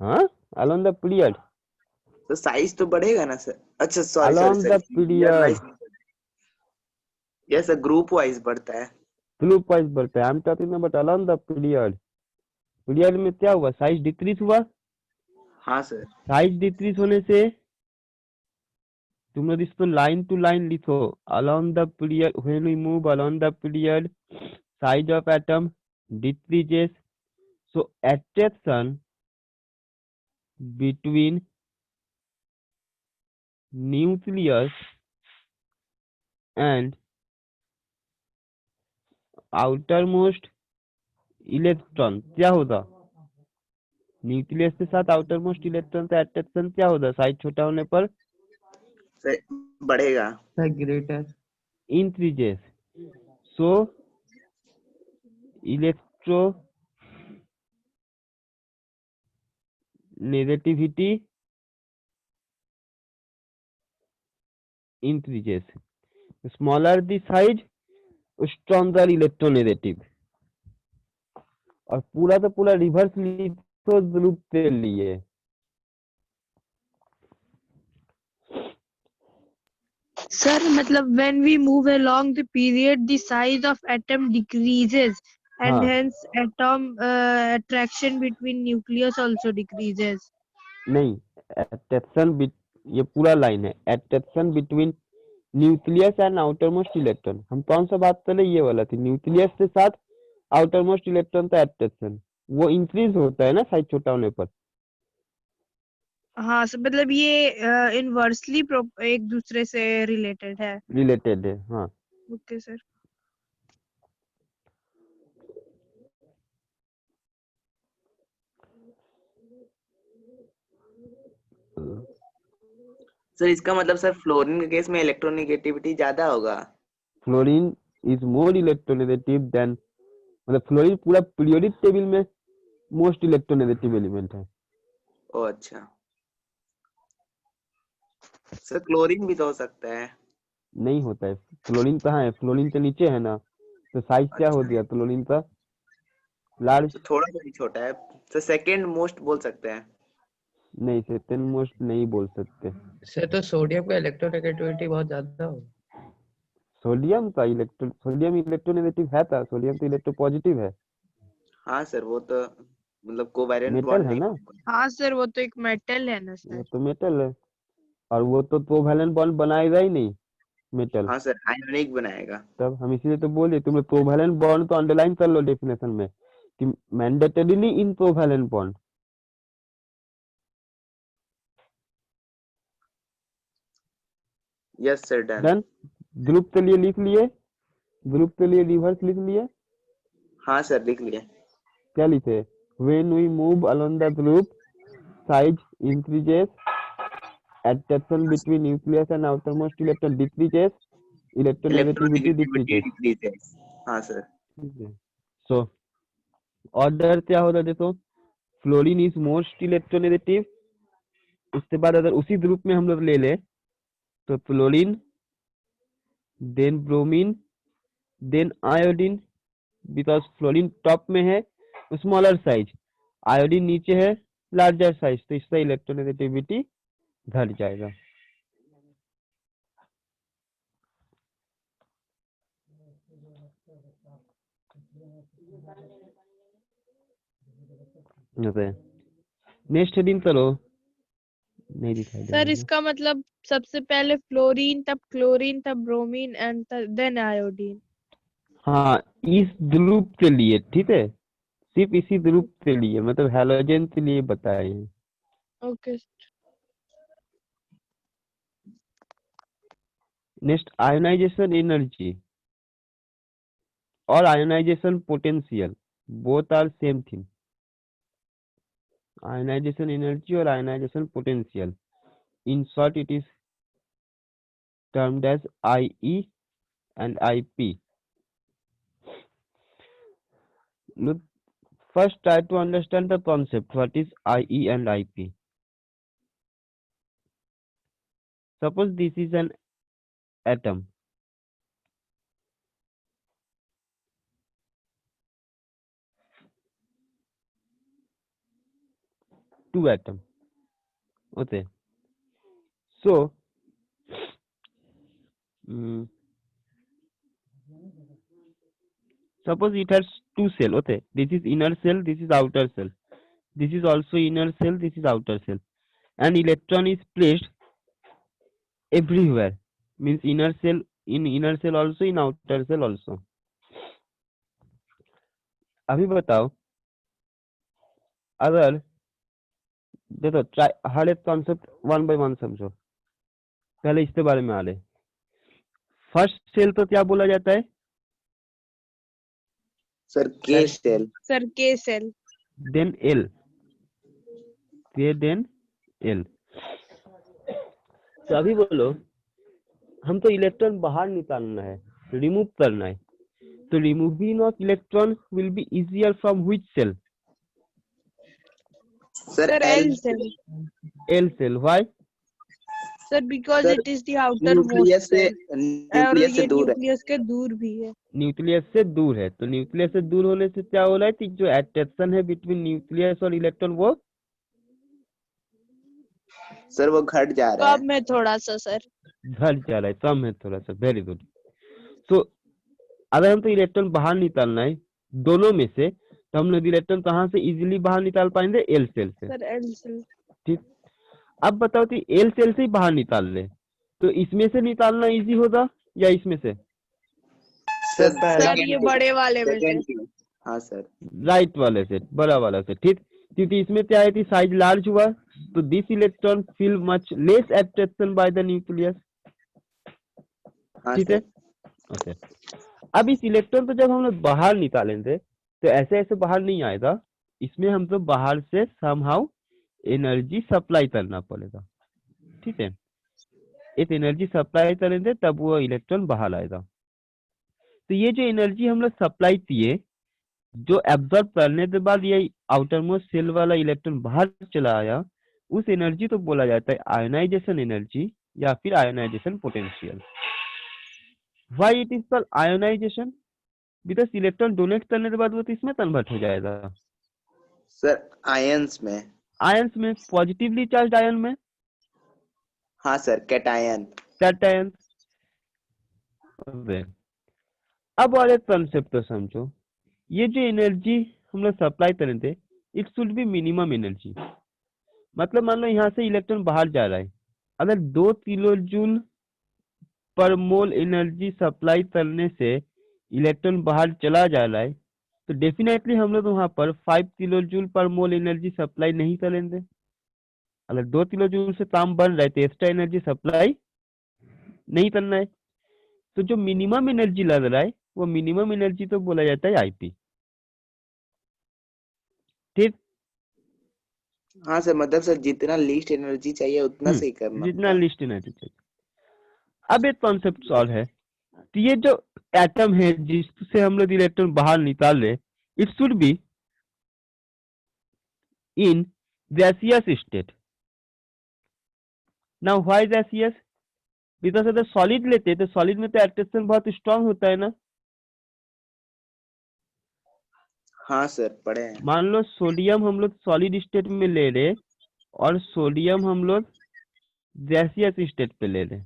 हाँ, along the period, तो साइज तो बढ़ेगा ना सर? अच्छा, sorry sorry along sir, the year period, wise. Yes sir, group wise बढ़ता है। ग्रुप वाइज बढ़ता है। I am talking about along the period। Period में क्या हुआ, साइज डिक्रीज हुआ। हाँ सर। साइज डिक्रीज होने से तुम लोग इसको लाइन टू लाइन लिखो। along the period, when we move along the period, size of atom decreases, so attraction between nucleus and outermost electron क्या होगा? न्यूक्लियस के साथ आउटर मोस्ट इलेक्ट्रॉन का अट्रैक्शन क्या होगा साइज छोटा होने पर? सर बढ़ेगा। Sir greater. increases. So electronegativity increases. Smaller the size, stronger electronegative. और पूरा तो पूरा रिवर्स लिथो ग्रुप के लिए। Sir, मतलब when we move along the period, the size of atom decreases, and हाँ hence atom attraction between nucleus also decreases. नहीं, attraction ये पूरा लाइन है, attraction between nucleus and outer most electron. हम कौन सा बात कर रहे हैं, ये वाला थी, न्यूक्लियस के साथ आउटर मोस्ट इलेक्ट्रॉन का अट्रैक्शन वो इंक्रीज होता है ना साइज छोटा होने पर। हाँ, मतलब ये इनवर्सली एक दूसरे से रिलेटेड है। रिलेटेड है, हाँ। Okay sir. सर इसका मतलब सर फ्लोरीन के केस में इलेक्ट्रोनेगेटिविटी ज्यादा होगा। Fluorine is more electronegative than, मतलब फ्लोरीन पूरा पीरियोडिक टेबल में मोस्ट इलेक्ट्रोनेगेटिव एलिमेंट है। ओ अच्छा। सर क्लोरीन भी तो हो सकता है। नहीं होता है, फ्लोरीन कहाँ है, फ्लोरीन तो नीचे है ना, तो साइज क्या हो अच्छा गया फ्लोरीन का, लार्ज। तो थोड़ा सा ही छोटा है। सर सेकंड मोस्ट बोल सकते हैं। नहीं, सेकंड मोस्ट नहीं बोल सकते। सर तो सोडियम का इलेक्ट्रोनेगेटिविटी बहुत ज्यादा हो। सोडियम इलेक्ट्रोनेगेटिव है था, सोडियम तो इलेक्ट्रो पॉजिटिव है, हाँ सर वो तो मतलब कोवैलेंट मेटल बॉन्ड है नहीं। ना, हाँ सर, वो तो एक मेटल है ना वो सर। तो मेटल है, और वो तो कोवैलेंट बॉन्ड बनाएगा ही नहीं मेटल। हाँ सर आयोनिक बनाएगा। तब हम इसीलिए तो बोले, तुम कोवैलेंट बॉन्ड तो अंडरलाइन कर लो डेफिनेशन में कि mandatorily in covalent bond. Yes sir done. Done. Group के लिए लिख लिए, ग्रुप के लिए रिवर्स लिख लिए। हाँ सर लिख लिए। क्या लिखे, when we move along the group size increases, attraction between nucleus and outermost electron decreases, electronegativity electronegativity decreases। Decreases. हाँ सर। ठीक है, सो ऑर्डर क्या होता है देखो, फ्लोरीन इज मोस्ट इलेक्ट्रोनेगेटिव। उसके बाद अगर उसी ग्रुप में हम लोग ले ले तो fluorine, then bromine, then iodine, because fluorine top में है स्मॉलर साइज, आयोडीन नीचे है लार्जर साइज, तो इसका इलेक्ट्रोनेगेटिविटी घट जाएगा। नेक्स्ट हेडिंग करो, नहीं दिखाई दे सर रहा है। इसका मतलब सबसे पहले फ्लोरीन, तब क्लोरीन, तब ब्रोमीन एंड देन आयोडीन। हाँ, इस ग्रुप के लिए, ठीक है, सिर्फ इसी ग्रुप के लिए, मतलब हैलोजन के लिए बताए हैं। ओके। नेक्स्ट आयोनाइजेशन एनर्जी और ionization potential, both are same thing. Ionization energy और ionization potential, in short it is termed as IE and IP. Look, first try to understand the concept, what is IE and IP. Suppose this is an atom. Two atom. Okay. So, suppose it has two cell. Okay. This is inner cell. This is outer cell. This is also inner cell. This is outer cell. And electron is placed everywhere. Means inner cell, in inner cell also, in outer cell also. अभी बताओ, अगर देखो हर एक concept one by one समझो, पहले इसके बारे में आ रहे। फर्स्ट सेल तो क्या बोला जाता है, सर के सेल। सर के सेल। देन एल, के देन एल। तो अभी बोलो हमको इलेक्ट्रॉन बाहर निकालना है, रिमूव करना है। तो removing of electron will be easier from which shell? Sir, Sir, L L cell. L cell. Why? Sir, because Sir, it is the outermost nucleus से cell. और न्यूक्लियस से ये दूर है। न्यूक्लियस के दूर भी है। न्यूक्लियस से दूर है, तो न्यूक्लियस से दूर होने से क्या हो रहा है कि जो अट्रैक्शन है बिटवीन न्यूक्लियस और इलेक्ट्रॉन वो सर वो घट जा रहा कम है। में थोड़ा सा सर। घट जा रहा है, कम है थोड़ा सा। Very good. तो अगर हमको इलेक्ट्रॉन बाहर निकालना है दोनों में से, तो हम लोग इलेक्ट्रॉन कहाँ से इजीली बाहर निकाल पाएंगे? एल सेल से। Sir L cell। ठीक, अब बताओ कि एल सेल से ही बाहर निकाल ले, तो इसमें से निकालना इजी होगा या इसमें से? सर सर ये बड़े वाले में से। सेकंड। हाँ सर। राइट वाले से, बड़ा वाला से। ठीक, क्योंकि इसमें क्या है कि साइज लार्ज हुआ, तो this electron feel much less attraction by the nucleus. हाँ ठीक है, सर। ओके। अब इस इलेक्ट्रॉन को जब हम लोग बाहर निकालेंगे तो ऐसे ऐसे बाहर नहीं आएगा, इसमें हमको बाहर से समहाउ एनर्जी सप्लाई करना पड़ेगा। ठीक है, इस एनर्जी सप्लाई करेंगे तब वो इलेक्ट्रॉन बाहर आएगा। तो ये जो एनर्जी हम लोग सप्लाई किए, जो एब्जॉर्ब करने के बाद ये आउटर मोस्ट सेल वाला इलेक्ट्रॉन बाहर चला आया, उस एनर्जी तो बोला जाता है आयोनाइजेशन एनर्जी या फिर ionization potential. Why it is called ionisation? Because electron donate करने के बाद वो तो इसमें कन्वर्ट हो जाएगा, सर आयंस में। आयंस में, पॉजिटिवली चार्ज आयन में, हाँ सर, कैटायन। कैटायन। अब और एक कंसेप्ट तो समझो, ये जो एनर्जी हम लोग सप्लाई करेंगे it should be minimum energy. मतलब मान लो यहाँ से इलेक्ट्रॉन बाहर जा रहा है, अगर 2 किलो जूल पर मोल एनर्जी सप्लाई करने से इलेक्ट्रॉन बाहर चला जा रहा है, तो डेफिनेटली हम लोग वहां पर 5 किलो जूल पर मोल एनर्जी सप्लाई नहीं करेंगे। अगर 2 किलो जूल से काम बन रहा है तो एक्स्ट्रा एनर्जी सप्लाई नहीं करना है। तो जो मिनिमम एनर्जी लग रहा है वो मिनिमम एनर्जी तो बोला जाता है आईपी। ठीक, हाँ सर, मतलब सर जितना लीस्ट एनर्जी चाहिए उतना से ही करना जितना होगा। लिस्ट एनर्जी चाहिए। अब एक कॉन्सेप्ट सॉल्व है, तो ये जो एटम है जिससे हम लोग इलेक्ट्रॉन बाहर निकाल रहे, it should be in gaseous state. Now why gaseous? Because अगर सॉलिड लेते तो सॉलिड में तो अट्रैक्शन बहुत स्ट्रांग होता है ना। हाँ सर, पढ़े हैं। मान लो सोडियम हम लोग सॉलिड स्टेट में ले रहे और सोडियम हम लोग गैसियस स्टेट पे ले रहे,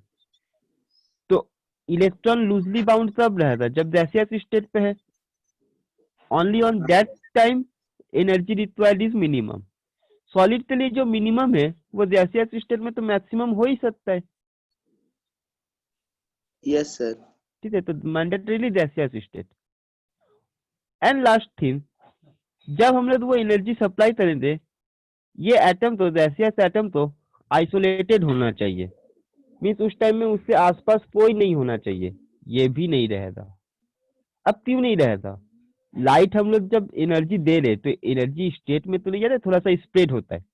तो इलेक्ट्रॉन लूजली बाउंड कब रहेगा? जब गैसियस स्टेट पे है। Only on that time energy required is minimum. Solid के लिए जो मिनिमम है वो गैसियस स्टेट में तो मैक्सिमम हो ही सकता है। Yes sir. ठीक है, तो mandatorily gaseous state. And last thing, जब हम लोग वो एनर्जी सप्लाई करेंगे, ये एटम तो गैसियस एटम तो आइसोलेटेड होना चाहिए, मीन्स उस टाइम में उससे आसपास कोई नहीं होना चाहिए। ये भी नहीं रहेगा। अब क्यों नहीं रहेगा? लाइट हम लोग जब एनर्जी दे रहे तो एनर्जी स्टेट में तो नहीं जा रहा, थोड़ा सा स्प्रेड होता है।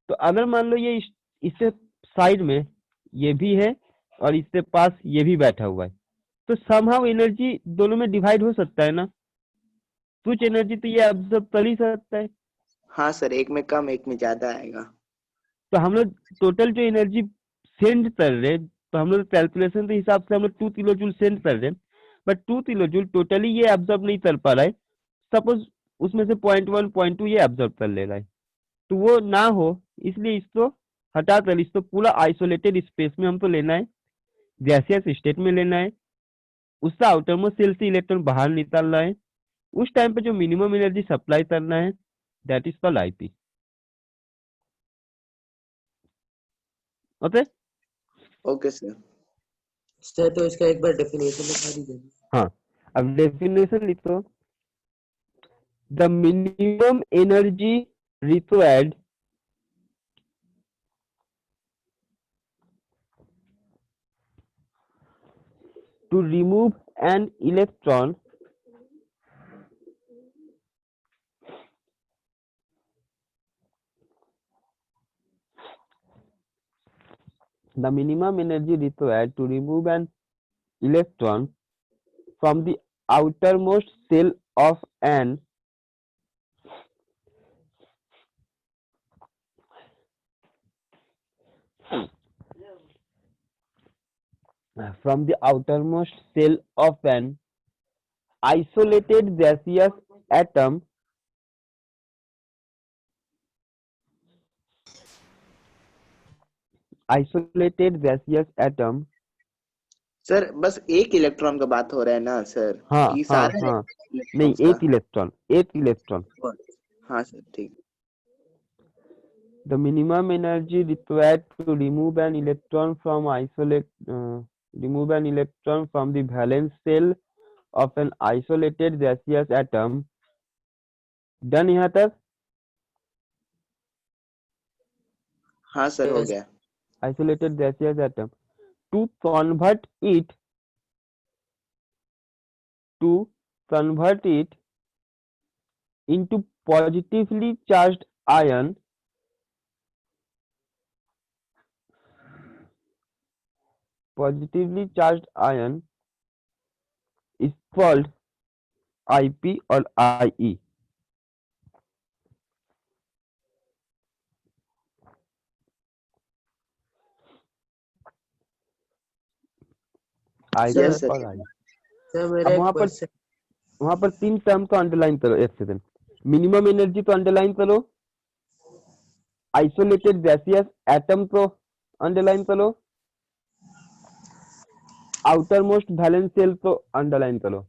तो अगर मान लो ये इससे साइड में ये भी है और इसके पास ये भी बैठा हुआ है, तो समहाउ एनर्जी दोनों में डिवाइड हो सकता है ना। कुछ एनर्जी तो ये ऑब्जर्व कर ही सकता है। हाँ सर, एक में कम एक में ज्यादा आएगा। तो हम लोग टोटल जो एनर्जी सेंड कर रहे, तो हम लोग कैलकुलेशन के हिसाब से हम लोग 2 किलो जूल सेंड कर रहे, बट 2 किलो जूल टोटली ये ऑब्जर्व नहीं कर पा रहा है। सपोज उसमें से 0.1 0.2 ये ऑब्जर्व कर ले रहा है, तो वो ना हो इसलिए इसको हटा कर इसको पूरा आइसोलेटेड स्पेस में हमको लेना है, गैसियस स्टेट में लेना है, उसका आउटरमोस्ट सेल से इलेक्ट्रॉन बाहर निकालना है। उस टाइम पे जो मिनिमम एनर्जी सप्लाई करना है that is called IP. Okay okay sir. Sir तो इसका एक बार डेफिनेशन बता दीजिए। हाँ, अब डेफिनेशन लिखो। The minimum energy required to remove an electron the minimum energy required to remove an electron from the outermost shell of an isolated gaseous atom sir बस एक इलेक्ट्रॉन का बात हो रहा है ना सर हाँ कि हाँ सारे हाँ नहीं इलेक्ट्रॉन्स का एक इलेक्ट्रॉन हाँ सर ठीक the minimum energy required to remove an electron from the valence shell of an isolated gaseous atom. Done यहाँ तक? हाँ सर हो Yes. गया Isolated gaseous atom. To convert it into positively charged ion is called IP or IE. IP Yes, sir. और IE. Sir मेरा अब एक वहां पर क्वेश्चन तीन टर्म को अंडरलाइन करो एक सेकंड मिनिमम एनर्जी तो अंडरलाइन करो आइसोलेटेड गैसियस एटम को अंडरलाइन करो आउटर मोस्ट वैलेंस शेल को अंडरलाइन करो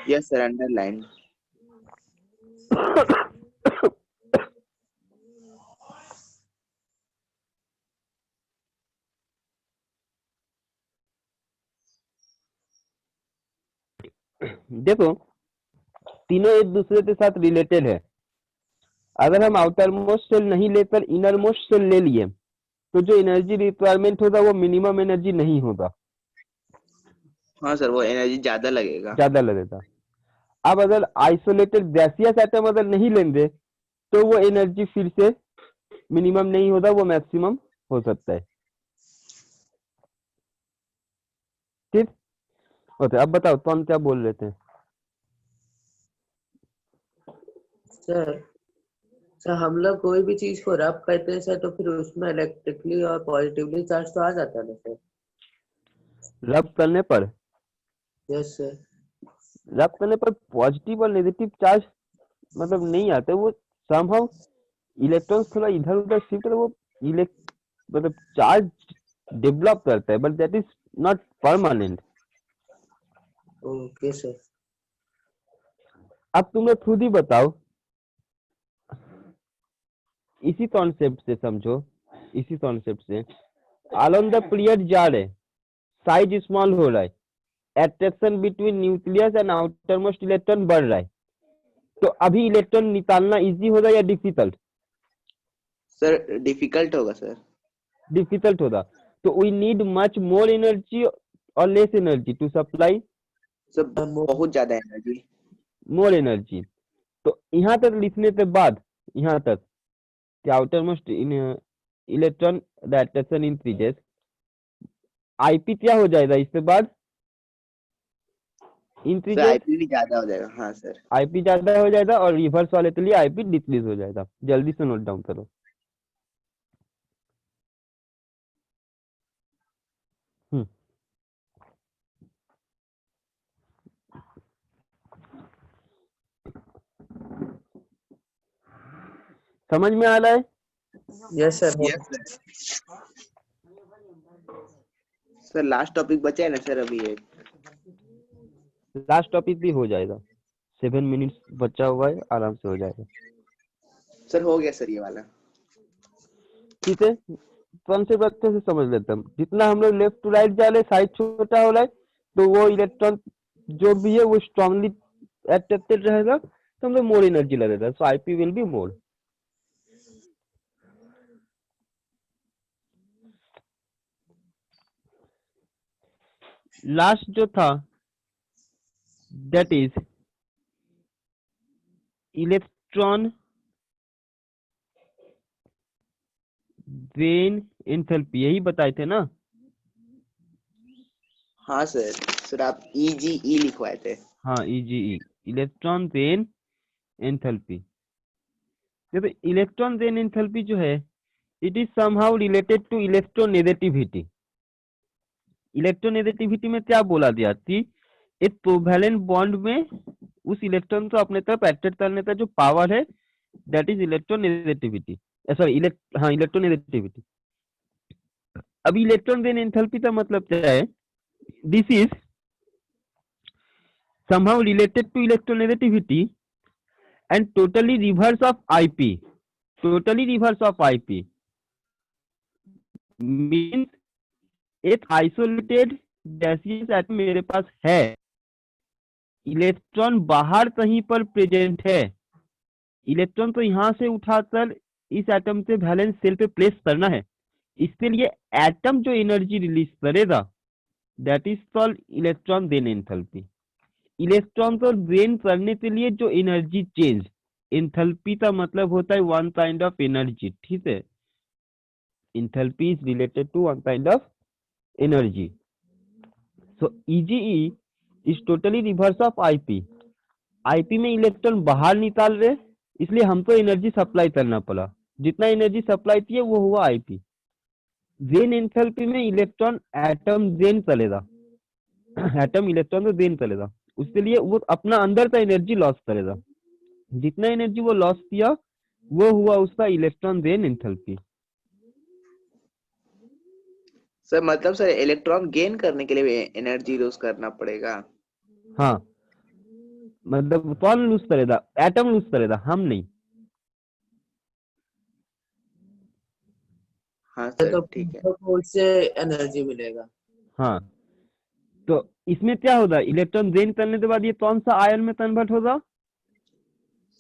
Yes, sir. Underline. देखो तीनों एक दूसरे के साथ रिलेटेड है अगर हम आउटर मोस्ट सेल नहीं लेकर इनर मोस्ट सेल ले लिए तो जो एनर्जी रिक्वायरमेंट होगा वो मिनिमम एनर्जी नहीं होगा हाँ सर वो एनर्जी ज्यादा लगेगा ज्यादा लगेगा अब अगर आइसोलेटेड गैसियस एटम अगर नहीं लेंगे तो वो एनर्जी फिर से मिनिमम नहीं होता वो मैक्सिमम हो सकता है ठीक ओके अब बताओ तो हम क्या बोल रहे थे सर सर हम लोग कोई भी चीज को रब करते हैं सर तो फिर उसमें इलेक्ट्रिकली और पॉजिटिवली चार्ज तो आ जाता है ना सर रब करने पर यस सर पॉजिटिव और नेगेटिव चार्ज मतलब नहीं आते वो समहाउ इलेक्ट्रॉन्स थोड़ा इधर उधर शिफ्ट वो मतलब चार्ज डेवलप करता है but that is not permanent okay sir अब तुम्हें खुद ही बताओ इसी कॉन्सेप्ट से समझो इसी कॉन्सेप्ट से अलोंग द पीरियड जा रहे साइज स्मॉल हो रहा है attraction between nucleus and outer most electron बढ़ रहा है तो अभी इलेक्ट्रॉन निकालना इजी होगा या डिफिकल्ट सर डिफिकल्ट होगा सर डिफिकल्ट होगा तो we need much more energy और less energy to supply sir बहुत ज्यादा एनर्जी मोर एनर्जी तो यहाँ तक लिखने के बाद यहाँ तक outer most electron the attraction increases IP क्या हो जाएगा इसके बाद सर इंक्रीजेस आईपी भी ज्यादा हो जाएगा हाँ सर आईपी ज्यादा हो जाएगा और रिवर्स वाले के लिए आईपी डिक्रीज हो जाएगा जल्दी से नोट डाउन करो समझ में आ रहा है yes sir yes sir sir last topic बचा है ना सर अभी एक लास्ट टॉपिक भी हो जाएगा 7 मिनट्स बचा हुआ है आराम से हो जाएगा सर हो गया सर ये वाला ठीक है कॉन्सेप्ट अच्छे से समझ लेते हैं जितना हम लोग लेफ्ट टू राइट जा रहे साइज छोटा हो रहा है तो वो इलेक्ट्रॉन जो भी है वो स्ट्रांगली अट्रैक्टेड रहेगा तो हम लोग मोर एनर्जी लगेगा सो IP will be more last जो था that is electron gain enthalpy, यही बताए थे ना। हाँ सर। सर आप EGE लिखवाए थे। हाँ, EGE, इलेक्ट्रॉन वेन एंथैल्पी। देखो इलेक्ट्रॉन वेन एंथैल्पी जो है, it is somehow related to electronegativity. Electronegativity में क्या बोला गया कि एक कोवैलेंट बॉन्ड में उस इलेक्ट्रॉन को अपने तरफ अट्रैक्ट करने का जो पावर है, that is electronegativity. Sorry, electronegativity. अब इलेक्ट्रॉन वेन एंथैल्पी का मतलब क्या है? This is somehow related to electronegativity and totally reverse of IP. Totally reverse of IP means एक आइसोलेटेड गैसियस एटम मेरे पास है, इलेक्ट्रॉन बाहर कहीं पर प्रेजेंट है, इलेक्ट्रॉन तो यहाँ से उठाकर इस एटम से वैलेंस सेल पे प्लेस करना है, इसके लिए एटम जो एनर्जी रिलीज करेगा that is called electron gain enthalpy. Electron को वेन करने के लिए जो एनर्जी चेंज, एंथैल्पी का मतलब होता है वन काइंड ऑफ एनर्जी, ठीक है। Enthalpy is related to one kind of energy. So EGE is totally reverse of IP। IP में इलेक्ट्रॉन बाहर निकाल रहे, इसलिए हमको एनर्जी सप्लाई करना पड़ा, जितना एनर्जी सप्लाई किए वो हुआ IP। वेन एंथैल्पी में इलेक्ट्रॉन एटम वेन करेगा, एटम इलेक्ट्रॉन को वेन करेगा, उसके लिए वो अपना अंदर का एनर्जी लॉस करेगा, जितना एनर्जी वो लॉस किया वो हुआ उसका इलेक्ट्रॉन वेन एंथैल्पी। सर मतलब सर इलेक्ट्रॉन गेन करने के लिए एनर्जी लूज करना पड़ेगा। हाँ, मतलब कौन लूज करेगा? एटम लूज करेगा, हम नहीं। हाँ तो सर ठीक है। फोर्स से एनर्जी मिलेगा। हाँ, तो इसमें क्या होगा? इलेक्ट्रॉन गेन करने के बाद ये कौन सा आयन में कन्वर्ट होगा?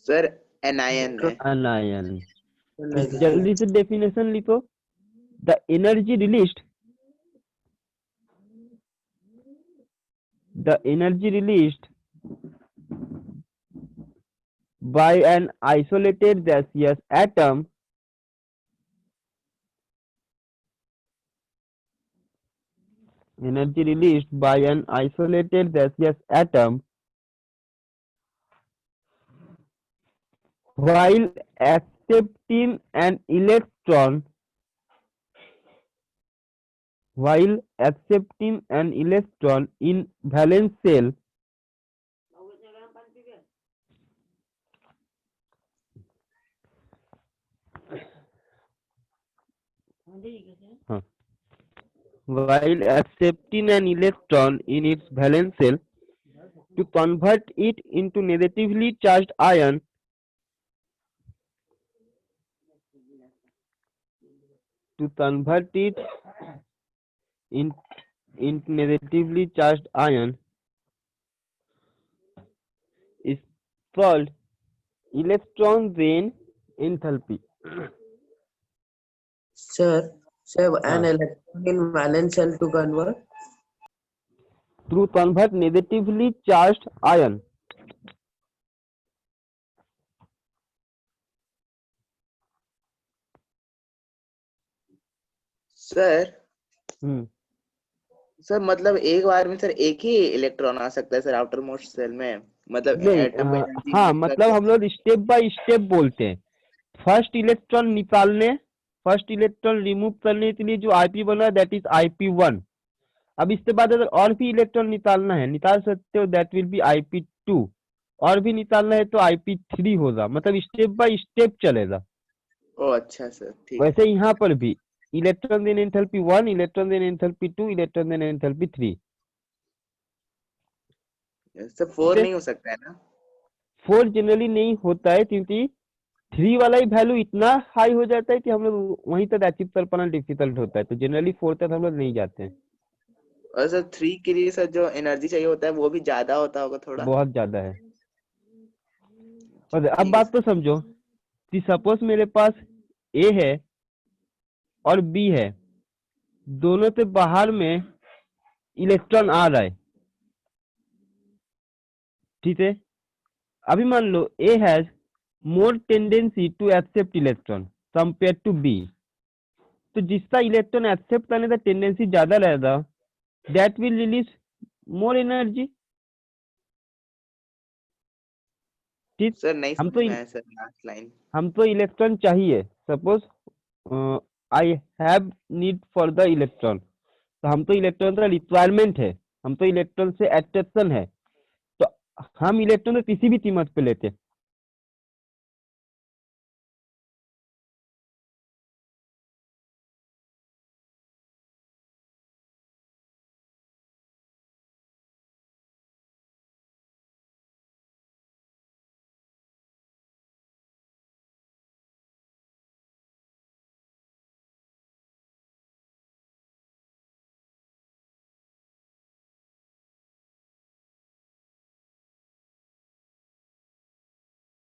सर एनायन में। अनायन। तो नेगेटिव। जल्दी से डेफिनेशन लिखो। The energy released by an isolated gaseous atom energy released by an isolated gaseous atom while accepting an electron in valence shell हाँ, while accepting an electron in its valence shell to convert it into negatively charged ion into negatively charged ion is called electron gain enthalpy. Sir, an हाँ, electron in valence shell to convert. to convert negatively charged ion. Sir hmm, sir मतलब एक बार में sir एक ही electron आ सकता है sir outer most shell में, मतलब नहीं, एटम में एनर्जी हाँ, यूज मतलब करके। हम लोग स्टेप बाय स्टेप बोलते हैं। फर्स्ट इलेक्ट्रॉन निकालने, फर्स्ट इलेक्ट्रॉन रिमूव करने के लिए जो IP बना दैट इज IP1। अब इसके बाद अगर और भी इलेक्ट्रॉन निकालना है, निकाल सकते हो, दैट विल बी IP2। और भी निकालना है तो IP3 होगा, मतलब स्टेप बाय स्टेप चलेगा। ओ अच्छा सर ठीक वैसे यहाँ पर भी electron gain enthalpy 1, electron gain enthalpy 2, electron gain enthalpy 3। है। सर 4 नहीं हो सकता है ना? 4 जनरली नहीं होता है, क्योंकि 3 वाला ही वैल्यू इतना हाई हो जाता है कि हम लोग वहीं तक अचीव कर पाना डिफिकल्ट होता है, तो जनरली 4 तक हम लोग नहीं जाते हैं। और सर 3 के लिए सर जो एनर्जी चाहिए होता है वो भी ज्यादा होता होगा थोड़ा। बहुत ज्यादा है। और अब ठीक है बात तो समझो कि सपोज मेरे पास A है और B है, दोनों से बाहर में इलेक्ट्रॉन आ रहा है, ठीक है। अभी मान लो A has more tendency to accept electron compared to B, तो जिसका इलेक्ट्रॉन एक्सेप्ट करने का टेंडेंसी ज्यादा रहेगा that will release more energy. ठीक, सर नहीं हम समझ तो में आया सर लास्ट लाइन। हम तो इलेक्ट्रॉन चाहिए, suppose I have need for the electron, तो हम तो इलेक्ट्रॉन का रिक्वायरमेंट है, हम तो इलेक्ट्रॉन से अट्रैक्शन है, तो हम इलेक्ट्रॉन को किसी भी कीमत पे लेते हैं,